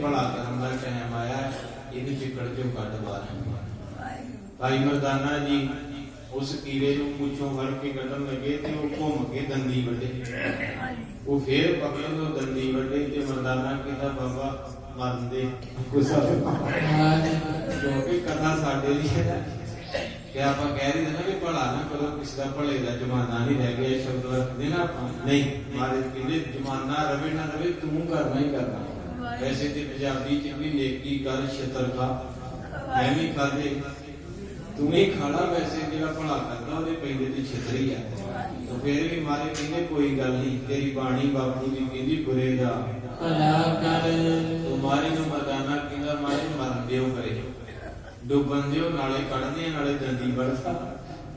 भला करन दा टाइम आया, इहनूं चिकड़ चों कढ बाहर। भाई मर्दाना जी उस कीड़े नूं पूछों फड़ के कढन लगे ते वो घुम के दंदी वड्डे, वो फिर पकड़ लो दंदी वड्डे ते मर्दाना कहता बाबा मरन दे गुस्सा क्योंकि कथा साडे दी है कि आप कह रहे थे ना कि भला ना करो, किसी का भले का जमाना नहीं रह गया, शब्द रखते ना नहीं मारे कहते जमाना रवे ना रवे तू करना ही करना। वैसे तो पंजाबी च भी नेकी कर छतर खा, मैं भी खादे तू ही खाना, वैसे जो भला करता वो पेंदे ते छतर ही है। तो फिर भी मारे कहते कोई गल नहीं, तेरी बाणी बापू की कहती बुरे जा भला कर, तुम्हारी नु मर्दाना कहता मारे मरन दिओ करे डुबन दिओ नाले कढ़दे नाले दंदी वड़दा।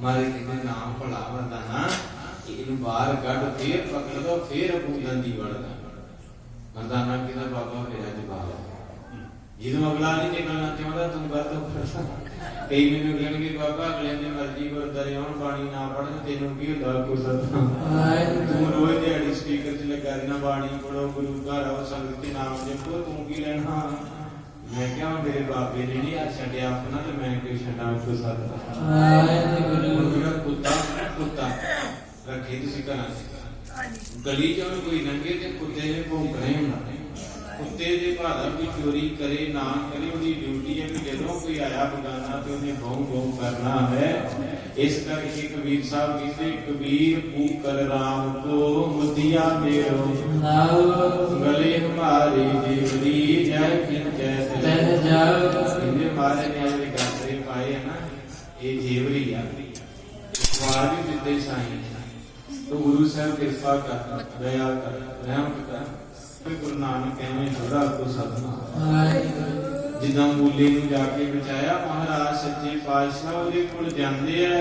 मारे कहते ना भला मर्दाना इनू बाहर कढ़ फिर पकड़ दो फिर अगू दंदी वड़दा। मर्दाना कहता बाबा मेरा जवाब जो अगला नहीं निकलना चाहता तुम कर दो। कई मैनू कहणगे बाबा अगले दी मर्जी गुरद्वारे आउण बाणी ना पढ़न तेनू की हुंदा कुछ तू रोज दिहाड़ी स्पीकर च लगा रहना बाणी पढ़ो गुरु घर आओ संगत के नाम जपो तू की लेना। मैं क्या मेरे बाबे ने नहीं आ छड्या अपना ते मैं कोई छड्डा कुछ सकदा। कुत्ता कुत्ता रखे तुसीं घरां गली च कोई लंघे ते कुत्ते ने भौंकना ही होना। कुत्ते दे भादा कोई चोरी करे ना करे उसकी ड्यूटी है कि जदों कोई आया बगाना तो उन्हें भौं भौं करना है। इस करके कबीर साहब कहते कबीर पूकर राम को मुदिया मेरो गले हमारे देवरी जय किंचै तह जाओ। इन्हें मारे ने अपने गासरे पाए है ना, ये जेवरी है वार भी दिते साईं। तो गुरु साहब कृपा कर दया कर रहमत कर। गुरु नानक कहने थोड़ा को सदना जिदा मूले नूं जाके बचाया महाराज सच्चे पातशाह ਉਹਦੇ ਕੋਲ ਜਾਂਦੇ ਐ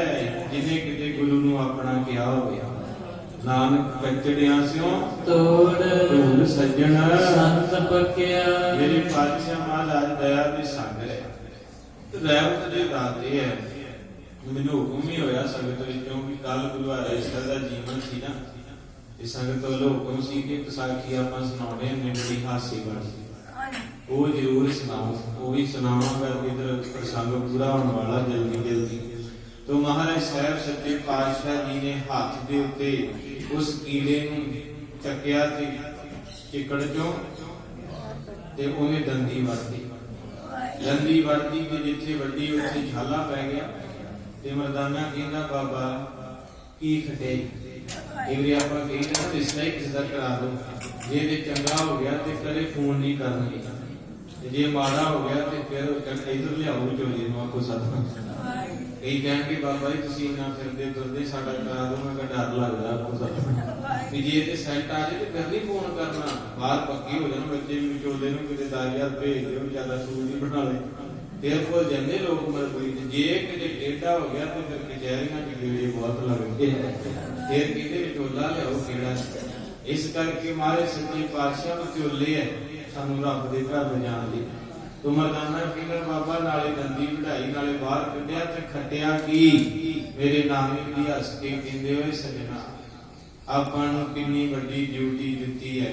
ਜਿਹਨੇ ਕਿਤੇ ਗੁਰੂ ਨੂੰ ਆਪਣਾ ਕਿਹਾ ਹੋਵੇ। ਨਾਨਕ ਕੱਚੜਿਆਂ ਸਿਓ ਤੋੜ ਧੂੜ ਸੱਜਣ ਸੰਤ ਪੱਕਿਆ। ਮੇਰੇ ਪਾਤਸ਼ਾਹ ਮਹਾਰਾਜ ਦਇਆ ਦੇ ਸਾਗਰ ਹੈ, ਰਹਿਮਤ ਦੇ ਦਾਤੇ ਹੈ। ਮੈਨੂੰ ਹੁਕਮ ਹੀ ਹੋਇਆ ਸੰਗਤ ਵਿੱਚੋਂ ਕਿ ਕੱਲ ਗੁਰੂ ਹਰਿਕ੍ਰਿਸ਼ਨ ਦਾ ਜੀਵਨ ਸੀ ਨਾ, संगत वालों हुक्म सी कि विसाखी आप सुनाने ने बड़ी हास्य वाली वो जरूर सुनाओ, वो भी सुनावांगा इधर प्रसंग पूरा होने वाला जल्दी जल्दी। तो महाराज साहब सच्चे पातशाह जी ने हाथ दे उत्ते उस कीड़े नूं चक्या ते चिकड़ चों ते ओने दंदी वड़दी। दंदी वड़दी ते जिथे वड्डी उत्थे झाला पै गया ते मर्दाना कहंदा बाबा की खटे आप रिश्ता ही किसी का करा दो, जे चंगा हो गया तो कदे फोन नहीं करनगे, जे माड़ा हो गया तो फिर इधर लियाओ चोरी आपको सदना। कई कहेंगे बाबा जी तुसीं इन्ना फिरदे तुरदे साडा करा दो, मैं डर लगदा आपको सदना कि जे ते सेट आ जाए तो फिर नहीं फोन करना। बाहर पक्की हो जाना बच्चे भी विचोले नूं किते 10,000 भेज दिओ ज्यादा सूट ही बना ले फिर भुल जाते लोग मजबूरी। जे किते टेढ़ा हो गया तो फिर कचहरियां च गेड़े बहुत लगदे फिर कहते विचोला लियाओ केड़ा। इस करके मारे सच्चे पातशाह विचोले है सानू रब दे घर जाण लई। तो मर्दाना कहण बाबा नाले दंदी वढाई नाले बाहर कढिया ते खटिया की मेरे नानक दी हस के कहंदे होए सजना आपां नूं किन्नी वड्डी ड्यूटी दित्ती है।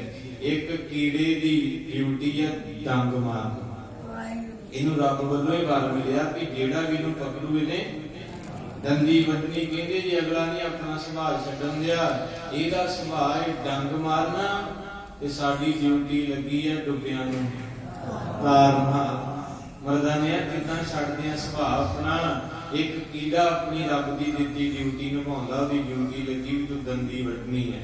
एक कीड़े दी ड्यूटी है डंग मारना। इनू रब वालों ही वर मिलिया कि जेड़ा भी इनू पकड़ू इन्हें दंदी वड्डनी। कहंदे जे अगला नहीं अपना सुभाव छड्डन दिया इहदा सुभाव डंग मारना ते साडी ड्यूटी लगी है डुब्बियां नूं तारना। मर्दानिया किदां छड्डदे आ सुभाव अपना। एक कीड़ा अपनी रब दी दित्ती ड्यूटी निभाउंदा, ओहदी ड्यूटी लगी भी तू दंदी वड्डनी है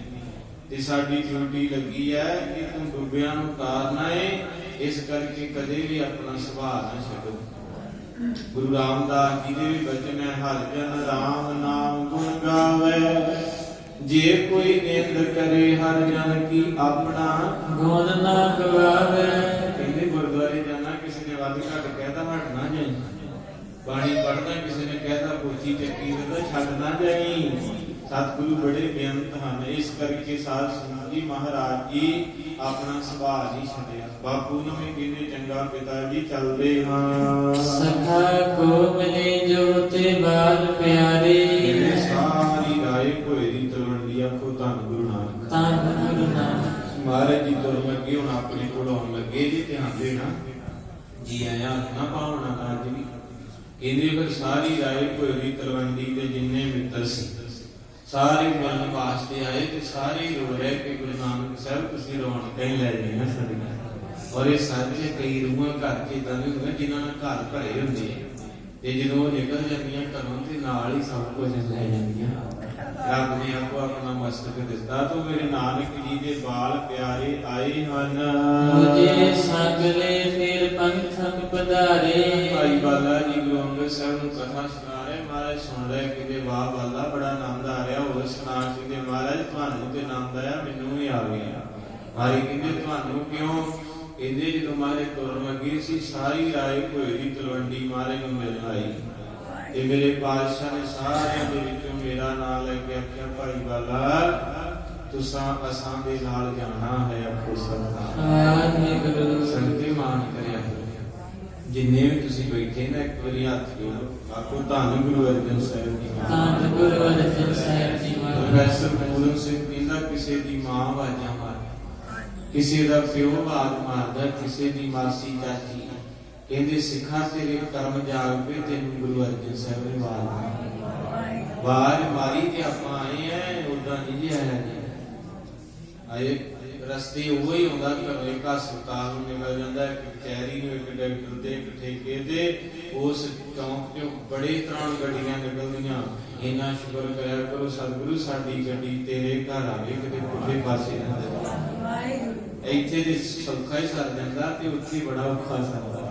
ते साडी ड्यूटी लगी है कि तू डुब्बियां नूं तारना है। इस करके कदे भी अपना सुभाव ना छड्डो। गुरु रामदास जी दे भी बचन है हर जन राम नाम गुण गावे जे कोई निंद करे हर जन की अपना गुण ना गवावे। कहते गुरुद्वारे जाना किसी ने वध घट कहता हट ना जाई, बाणी पढ़ना किसी ने कहता पोची चक्की तो छड्ड ना जाई। सतगुरु बड़े बेअंत हैं। इस करके साध संगत जी महाराज जी अपना सुभाव नहीं छड्डिया। बापू ने भी कहते चंगा पिता जी चलते हाँ सखा को मिले जो ते बाल प्यारे सारी राय कोई दी तलवंडी आखो धन गुरु नानक धन गुरु नानक। महाराज जी तुर लगे हुण अपने कोल आउण लगे जी ध्यान देना जी आया ना पावना अज भी कहंदे फिर सारी राय भोरी तलवंडी दे जिन्ने मित्र सी सारे मिलन वास्ते आए ते सारे रो रहे कि गुरु नानक साहब तुसीं रौनकां ही लै जाइयां साडीआं और ये सारे कई रूहां घर च इदां दी हुंदियां जिन्हां नाल घर भरे हुंदे ते जदों निकल जांदियां घरों ते नाल ही सब कुछ लै जांदियां रब ने आपको अपना मस्तक दिता तो मेरे नानक जी के बाल प्यारे आए हन मुझे सगले फिर पंथक पधारे भाई बाला जी गुरु अंगद साहब ਨੂੰ कथा सुना रहे महाराज सुन रहे कि वाह बाला बड़ा आनंद आ रहा और सुना कि महाराज ਤੁਹਾਨੂੰ ਤੇ ਆਨੰਦ ਆਇਆ ਮੈਨੂੰ ਵੀ ਆ ਗਿਆ ਮਾਰੇ ਕਹਿੰਦੇ ਤੁਹਾਨੂੰ ਕਿਉਂ ਕਹਿੰਦੇ ਜਦੋਂ ਮਾਰੇ ਤੁਰਨ ਲੱਗੇ ਸੀ ਸਾਰੀ ਰਾਏ ਭੋਇਰੀ ਤਲਵੰਡੀ ਮਾਰੇ ਨੂੰ ਮਿਲਣ ਆਈ ਤੇ ਮੇਰੇ ਪਾਤਸ਼ਾਹ ਨੇ ਸਾਰਿਆਂ ਦੇ ਵਿੱਚੋਂ ਮੇਰਾ ਨਾਮ ਲੈ ਕੇ ਆਖਿਆ ਭਾਈ ਬਾਲਾ ਤੁਸਾਂ ਅਸਾਂ ਦੇ ਨਾਲ ਜਾਣਾ ਹੈ ਆਖੋ ਵਾਹਿਗੁਰੂ ਸੰਤੇ ਮਾਨ ਕਰਿਆ ਜਿੰਨੇ ਵੀ ਤੁਸੀਂ ਬੈਠੇ ਨਾ ਇੱਕ ਵਾਰੀ ਹੱਥ ਜੋੜੋ ਆਖੋ ਧੰਨ ਗੁਰੂ ਅਰਜਨ ਸਾਹਿਬ ਜੀ ਧੰਨ ਗੁਰੂ ਅਰਜਨ ਸਾਹਿਬ ਜੀ ਪ੍ਰੋਫੈਸਰ ਪੂਰਨ ਸਿੰਘ ਕਹਿੰਦਾ ਕਿਸੇ ਦੀ ਮਾਂ ਆਵਾਜ਼ਾਂ ਮਾਰ ਕਿਸੇ ਦਾ ਪਿਓ ਆਵਾਜ਼ ਮਾਰਦਾ ਕਿਸੇ ਦੀ ਮਾਸੀ ਚਾਚੀ ਕਹਿੰਦੇ ਸਿੱਖਾਂ ਤੇਰੇ ਕਰਮ ਜਾਗ ਪਏ ਤੈਨੂੰ ਗੁਰੂ ਅਰਜਨ ਸਾਹਿਬ ਨੇ ਆਵਾਜ਼ ਮਾਰੀ ਤੇ ਆਪਾਂ ਆਏ ਐ ਉਦਾਂ ਨਹੀਂ ਜੀ ਆਇਆ ਜੀ ਆਏ ਰਸਤੇ ਉਹ ਹੀ ਹੁੰਦਾ ਘਰੋਂ ਇੱਕ ਹਸਪਤਾਲ ਨੂੰ ਨਿਕਲ ਜਾਂਦਾ ਇੱਕ ਕਚਹਿਰੀ ਨੂੰ ਇੱਕ ਡਾਕਟਰ ਦੇ ਇੱਕ ਠੇਕੇ ਦੇ ਉਸ ਚੌਂਕ ਚੋਂ ਬੜੇ ਤਰ੍ਹਾਂ ਗੱਡੀਆਂ ਨਿਕਲਦੀਆਂ ਇੰਨਾ ਸ਼ੁਕਰ ਕਰਿਆ ਕਰੋ ਸਤਿਗੁਰੂ ਸਾਡੀ ਗੱਡੀ ਤੇਰੇ ਘਰ ਆਵੇ ਕਿਤੇ ਪੁੱਠੇ ਪਾਸੇ ਨਾ ਜਾਵੇ ਇੱਥੇ ਦੇ ਸੌਖਾ ਹੀ ਸਰ ਜਾਂਦਾ ਤੇ ਉੱਥੇ ਬੜਾ ਔਖਾ ਸਰਦਾ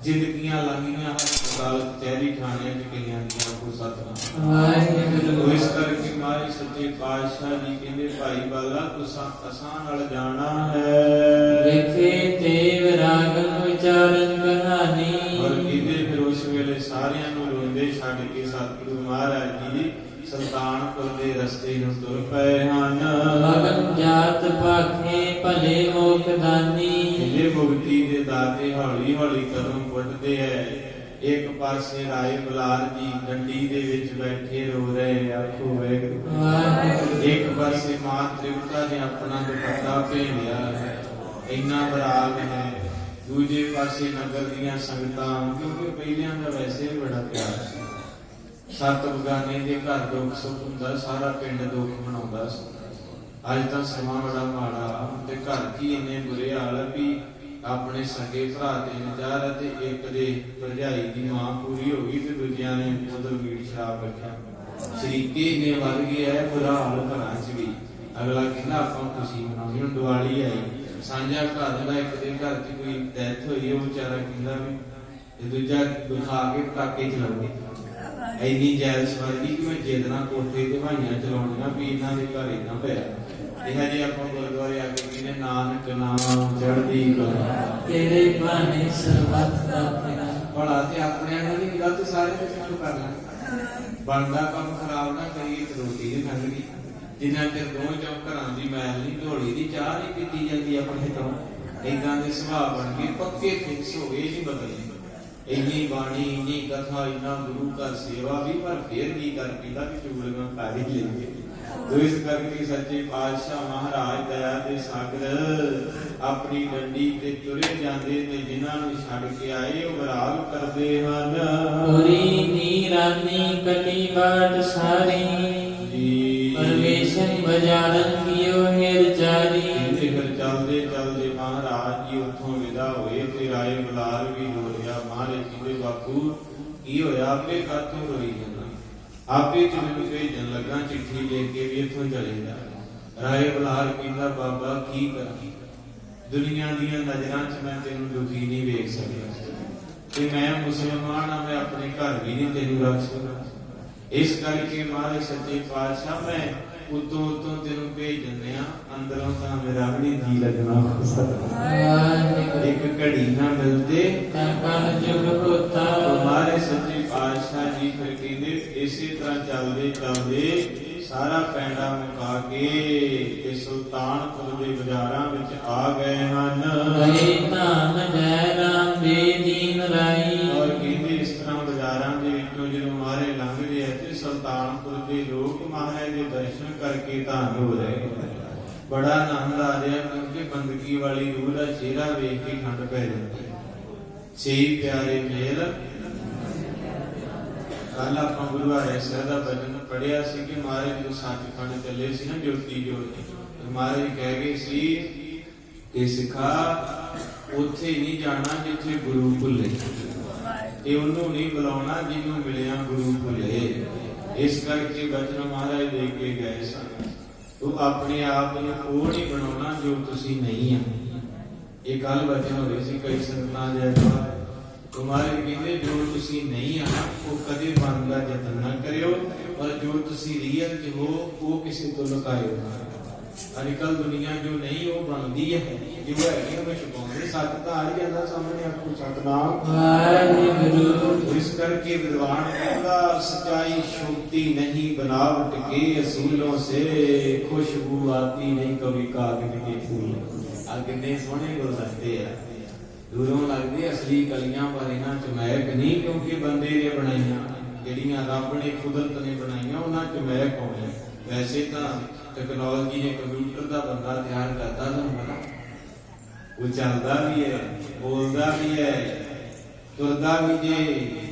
ਜ਼ਿੰਦਗੀਆਂ ਲੰਘੀਆਂ ਹਸਪਤਾਲ ਕਚਹਿਰੀ ਥਾਣਿਆਂ ਚ ਕਈਆਂ ਦੀਆਂ ਕੋ ਸਤਿਨਾਮ ਵਾਹਿਗੁਰੂ ਇਸ ਕਰਕੇ ਮਾਰੇ ਸੱਚੇ ਪਾਤਸ਼ਾਹ ਜੀ ਕਹਿੰਦੇ ਭਾਈ ਬਾਲਾ ਤੁਸਾਂ ਅਸਾਂ ਨਾਲ ਜਾਣਾ ਹੈ ਵੇਖੇ ਤੇ ਵਿਰਾਗਨ ਵਿਚਾਰਨ ਕਹਾਣੀ ਔਰ ਕਹਿੰਦੇ ਫਿਰ ਉਸ ਵੇਲੇ ਸਾਰਿਆਂ ਨੂੰ ਰੋਂਦੇ ਛੱਡ ਕੇ ਸਤਿਗੁਰੂ ਮਹਾਰਾਜ ਜੀ ਸੁਲਤਾਨਪੁਰ ਦੇ ਰਸਤੇ ਨੂੰ ਤੁਰ ਪਏ ਹਨ ਮਗਨ ਜਾਤ ਭਾਖੇ ਭਲੇ ਮੋਖ ਦਾਨੀ ਇਹ ਮੁਕਤੀ ਦੇ ਦਾਤੇ ਹੌਲੀ ਹੌਲੀ ਕਦਮ ਪੁੱਟਦੇ ਐ ਇੱਕ ਪਾਸੇ ਰਾਏ ਬਲਾਰ ਜੀ ਡੰਡੀ ਦੇ ਵਿੱਚ ਬੈਠੇ ਰੋ ਰਹੇ ਆਖੋ ਵਾਹਿਗੁਰੂ ਇੱਕ ਪਾਸੇ ਮਾਂ ਤ੍ਰਿਪਤਾ ਨੇ ਆਪਣਾ ਦੁਪੱਟਾ ਪਹਿਨਿਆ ਹੈ ਇੰਨਾ ਬਰਾਗ ਹੈ ਦੂਜੇ ਪਾਸੇ ਨਗਰ ਦੀਆਂ ਸੰਗਤਾਂ ਕਿਉਂਕਿ ਪਹਿਲਿਆਂ ਦਾ ਵੈਸੇ ਹੀ ਬੜਾ ਪਿਆਰ ਸੀ ਸੱਤ ਬਗਾਨੇ ਦੇ ਘਰ ਦੁੱਖ ਸੁੱਖ ਹੁੰਦਾ ਸਾਰਾ ਪਿੰਡ ਦੁੱਖ ਮਨਾਉਂਦਾ ਸੀ ਅੱਜ ਤਾਂ ਸਮਾਂ ਬੜਾ ਮਾੜਾ ਤੇ ਘਰ ਕੀ ਇੰਨੇ ਬੁਰੇ ਹਾਲ ਵੀ ਆਪਣੇ ਸਕੇ ਭਰਾ ਤੇ ਨਜ਼ਾਰ ਤੇ ਇੱਕ ਦੇ ਭਰਜਾਈ ਦੀ ਮਾਂ ਪੂਰੀ ਹੋ ਗਈ ਤੇ ਦੂਜਿਆਂ ਨੇ ਉਧਰ ਵੀੜ ਸ਼ਰਾਬ ਰੱਖਿਆ ਸ਼ਰੀਕੇ ਨੇ ਵੱਧ ਗਿਆ ਹੈ ਬੁਰਾ ਹਾਲ ਘਰਾਂ 'ਚ ਵੀ ਅਗਲਾ ਕਹਿੰਦਾ ਆਪਾਂ ਖੁਸ਼ੀ ਮਨਾਉਣੀ ਹੁਣ ਦੀਵਾਲੀ ਆਈ ਸਾਂਝਾ ਘਰ ਦਾ ਇੱਕ ਦੇ ਘਰ 'ਚ ਕੋਈ ਡੈਥ ਹੋਈ ਉਹ ਵਿਚਾਰਾ ਕਹਿੰਦਾ ਵੀ ਤੇ ਦੂਜਾ ਦਿਖਾ ਕੇ ਪਟਾਕੇ ਚਲਾਉਂਦੇ ਇੰਨੀ ਜੈਲਸ ਵਰਗੀ ਕਿ ਮੈਂ ਜਿੱਦ ਨਾਲ ਕੋਠੇ ਤੇ ਭਾਈਆਂ ਚਲਾਉਣੀਆਂ ਵੀ ਇਹਨਾਂ ਦੇ ਘਰ ਇਦਾਂ ਪਿਆ ਇਹ ਜੇ ਆਪਾਂ ਗੁਰਦੁਆਰੇ ਆ ਕੇ ਕਹਿੰਦੇ ਨਾਨਕ ਨਾਮ ਚੜ੍ਹਦੀ ਕਲਾ ਤੇਰੇ ਬਾਣੇ ਸਰਬੱਤ ਦਾ ਭਲਾ ਭਲਾ ਤੇ ਆਪਣੇ ਨਾਲ ਦੀ ਗਲਤ ਸਾਰੇ ਤੇ ਸ਼ੁਰੂ ਕਰ ਲੈਣਾ ਬਣਦਾ ਕੰਮ ਖਰਾਬ ਨਾ ਕਰੀਏ ਤੇ ਰੋਟੀ ਨਹੀਂ ਖਾਂਦੀ ਜਿੰਨਾ ਚਿਰ ਦੋ ਚੌਂ ਘਰਾਂ ਦੀ ਮੈਲ ਨਹੀਂ ਢੋਲੀ ਦੀ ਚਾਹ ਨਹੀਂ ਪੀਤੀ ਜਾਂਦੀ ਆਪਣੇ ਤੋਂ ਇਦਾਂ ਦੇ ਸੁਭਾਅ ਬਣ ਕੇ ਪੱਕੇ ਫਿਕਸ ਹੋ ਗਏ ਨਹੀਂ ਬਦਲਦੇ ਇੰਨੀ ਬਾਣੀ ਇੰਨੀ ਕਥਾ ਇੰਨਾ ਗੁਰੂ ਘਰ ਸੇਵਾ ਵੀ ਪਰ ਫੇਰ ਕੀ ਕਰ ਪੀਦਾ ਕਿ ਚੂੜੀਆਂ ਕਰ ਹੀ ਲੈਂਦੇ ਤੋ ਇਸ ਕਰਕੇ ਸੱਚੇ ਪਾਤਸ਼ਾਹ ਮਹਾਰਾਜ ਦਇਆ ਦੇ ਸਾਗਰ ਆਪਣੀ ਡੰਡੀ ਤੇ ਤੁਰੇ ਜਾਂਦੇ ਨੇ ਜਿਨ੍ਹਾਂ ਨੂੰ ਛੱਡ ਕੇ ਆਏ ਉਹ ਵਿਰਾਗ ਕਰਦੇ ਹਨ ਪੁਰੀ ਨੀਰਾਨੀ ਕਲੀ ਬਾਟ ਸਾਰੀ ਜੀ ਪਰਮੇਸ਼ਰ ਬਜਾਰਨ ਕੀਓ ਹਿਰ ਚਾਰੀ ਤੇ ਫਿਰ ਚੱਲਦੇ ਚੱਲਦੇ ਮਹਾਰਾਜ ਜੀ ਉੱਥੋਂ ਵਿਦਾ ਹੋਏ ਤੇ ਰਾਏ ਬਲਾਰ ਵੀ ਰੋਇਆ ਮਹਾਰਾਜ ਜੀ ਦੇ ਬਾਪੂ ਕੀ ਹੋਇਆ ਆਪੇ ਕਾਤੋਂ ਰੋਈ ਜਾਂਦਾ ਆਪੇ ਤੇ ਮੈਨੂੰ ਭੇਜਣ ਲੱਗਾ ਚਿੱਠੀ ਲੈ ਕੇ ਵੀ ਇੱਥੋਂ ਚਲੇ ਜਾ ਰਾਏ ਬਲਾਰ ਕਹਿੰਦਾ ਬਾਬਾ ਕੀ ਕਰਾਂ ਦੁਨੀਆ ਦੀਆਂ ਨਜ਼ਰਾਂ 'ਚ ਮੈਂ ਤੈਨੂੰ ਦੁਖੀ ਨਹੀਂ ਵੇਖ ਸਕਿਆ ਤੇ ਮੈਂ ਮੁਸਲਮਾਨ ਆ ਮੈਂ ਆਪਣੇ ਘਰ ਵੀ ਨਹੀਂ ਤੈਨੂੰ ਰੱਖ ਸਕਦਾ ਇਸ ਕਰਕੇ ਮਹਾਰਾਜ ਸੱਚੇ ਪਾਤਸ਼ਾਹ ਮੈਂ ਉਤੋਂ ਤੈਨੂੰ ਭੇਜ ਦਿੰਦੇ ਆ ਅੰਦਰੋਂ ਤਾਂ ਮੇਰਾ ਵੀ ਜੀ ਲੱਗਣਾ ਇੱਕ ਘੜੀ ਨਾ ਮਿਲਦੇ ਤਾਂ ਕਣ ਜੁਗ ਹੋਤਾ ਹਮਾਰੇ ਸੱਚੇ ਪਾਤਸ਼ਾਹ ਜੀ ਫਿਰ ਕਹਿੰਦੇ ਇਸੇ ਤਰ੍ਹਾਂ ਚੱਲਦੇ ਚੱਲਦੇ ਸਾਰਾ ਪੈਂਡਾ ਮੁਕਾ ਕੇ ਤੇ ਸੁਲਤਾਨਪੁਰ ਦੇ ਬਾਜ਼ਾਰਾਂ ਵਿੱਚ ਆ ਗਏ ਹਨ ਗਏ ਧਾਮ ਜੈ ਰਾਮ ਦੇ ਦੀਨ ਰਾਈ ਔਰ ਕਹਿੰਦੇ ਇਸ ਤਰ੍ਹਾਂ ਬਾਜ਼ਾਰਾਂ ਦੇ ਵਿੱਚੋਂ ਜਦੋਂ ਮਾਰੇ ਲੰਘਦੇ ਆ ਤੇ ਸੁਲਤਾਨਪੁਰ ਦੇ ਲੋਕ ਮਹਾਰਾਜ ਦੇ ਦਰਸ਼ਨ ਕਰਕੇ ਧੰਨ ਹੋ ਰਹੇ ਬੜਾ ਆਨੰਦ ਆ ਰਿਹਾ ਵੇਖ ਕੇ ਠੰਡ ਪੈ ਜਾਂਦੀ। ਛੇ ਪਿਆਰੇ ਮੇਲ। ਕੱਲ ਆਪਾਂ ਗੁਰੂ ਹਰਿ ਸਾਹਿਬ ਦਾ ਭਜਨ ਪੜਿਆ ਸੀ ਕਿ ਮਹਾਰਾਜ ਜਦੋਂ ਸੱਚਖੰਡ ਚੱਲੇ ਸੀ ਨਾ ਜੋਤੀ ਜੋਤ, ਮਹਾਰਾਜ ਕਹਿ ਗਏ ਸੀ ਕਿ ਸਿੱਖਾ ਉੱਥੇ ਨਹੀਂ ਜਾਣਾ ਜਿੱਥੇ ਗੁਰੂ ਭੁੱਲੇ, ਤੇ ਉਹਨੂੰ ਨਹੀਂ ਬੁਲਾਉਣਾ ਜਿਹਨੂੰ ਮਿਲਿਆ ਗੁਰੂ ਭੁੱਲੇ। ਇਸ ਕਰਕੇ ਬਚਨ ਮਹਾਰਾਜ ਦੇ ਕੇ ਗਏ ਸਨ। ਤੂੰ ਆਪਣੇ ਆਪ ਨੂੰ ਉਹ ਨਹੀਂ ਬਣਾਉਣਾ ਜੋ ਤੁਸੀਂ ਨਹੀਂ ਆ। ਇਹ ਕੱਲ ਬਚਨ ਹੋਏ ਸੀ ਕਈ ਸੰਗਤਾਂ ਦੇ। ਮਹਾਰਾਜ ਕਹਿੰਦੇ ਜੋ ਤੁਸੀਂ ਨਹੀਂ ਆ ਉਹ ਕਦੇ ਬਣਨ ਦਾ ਯਤਨ ਨਾ ਕਰਿਓ, ਪਰ ਜੋ ਤੁਸੀਂ ਰੀਅਲ ਚ ਹੋ ਉਹ ਕਿਸੇ ਤੋਂ ਲੁਕਾਇਓ ਨਾ। ਅੱਜ ਕੱਲ ਦੁਨੀਆ ਜੋ ਨਹੀਂ ਉਹ ਬਣਦੀ ਹੈ, ਜੋ ਹੈਗੀ ਉਹ ਛੁਪਾਉਂਦੇ। ਸੱਚ ਤਾਂ ਆ ਹੀ ਜਾਂਦਾ ਸਾਹਮਣੇ, ਆਪਕੋ ਸਤਨਾਮ ਵਾਹਿਗੁਰੂ। ਇਸ ਕਰਕੇ ਵਿਦਵਾਨ ਕਹਿੰਦਾ ਸਚਾਈ ਸ਼ੋਭਤੀ ਨਹੀਂ बनावट के असूलों से, खुशबू आती नहीं कभी कागज के फूल। आ कितने सोहने गुण लगते हैं, दूरों लगते असली कलियां पर इन्हां च महक नहीं, क्योंकि बंदे ने बनाईयां ਜਿਹੜੀਆਂ ਰੱਬ ਨੇ ਕੁਦਰਤ ਨੇ ਬਣਾਈਆਂ ਉਹਨਾਂ ਚ ਮਹਿਕ ਆਉਣੀ। ਵੈਸੇ ਤਾਂ ਟੈਕਨੋਲੋਜੀ ਨੇ ਕੰਪਿਊਟਰ ਦਾ ਬੰਦਾ ਤਿਆਰ ਕਰਤਾ, ਤੁਹਾਨੂੰ ਪਤਾ, ਉਹ ਚੱਲਦਾ ਵੀ ਹੈ, ਬੋਲਦਾ ਵੀ ਹੈ, ਤੁਰਦਾ ਵੀ ਜੇ,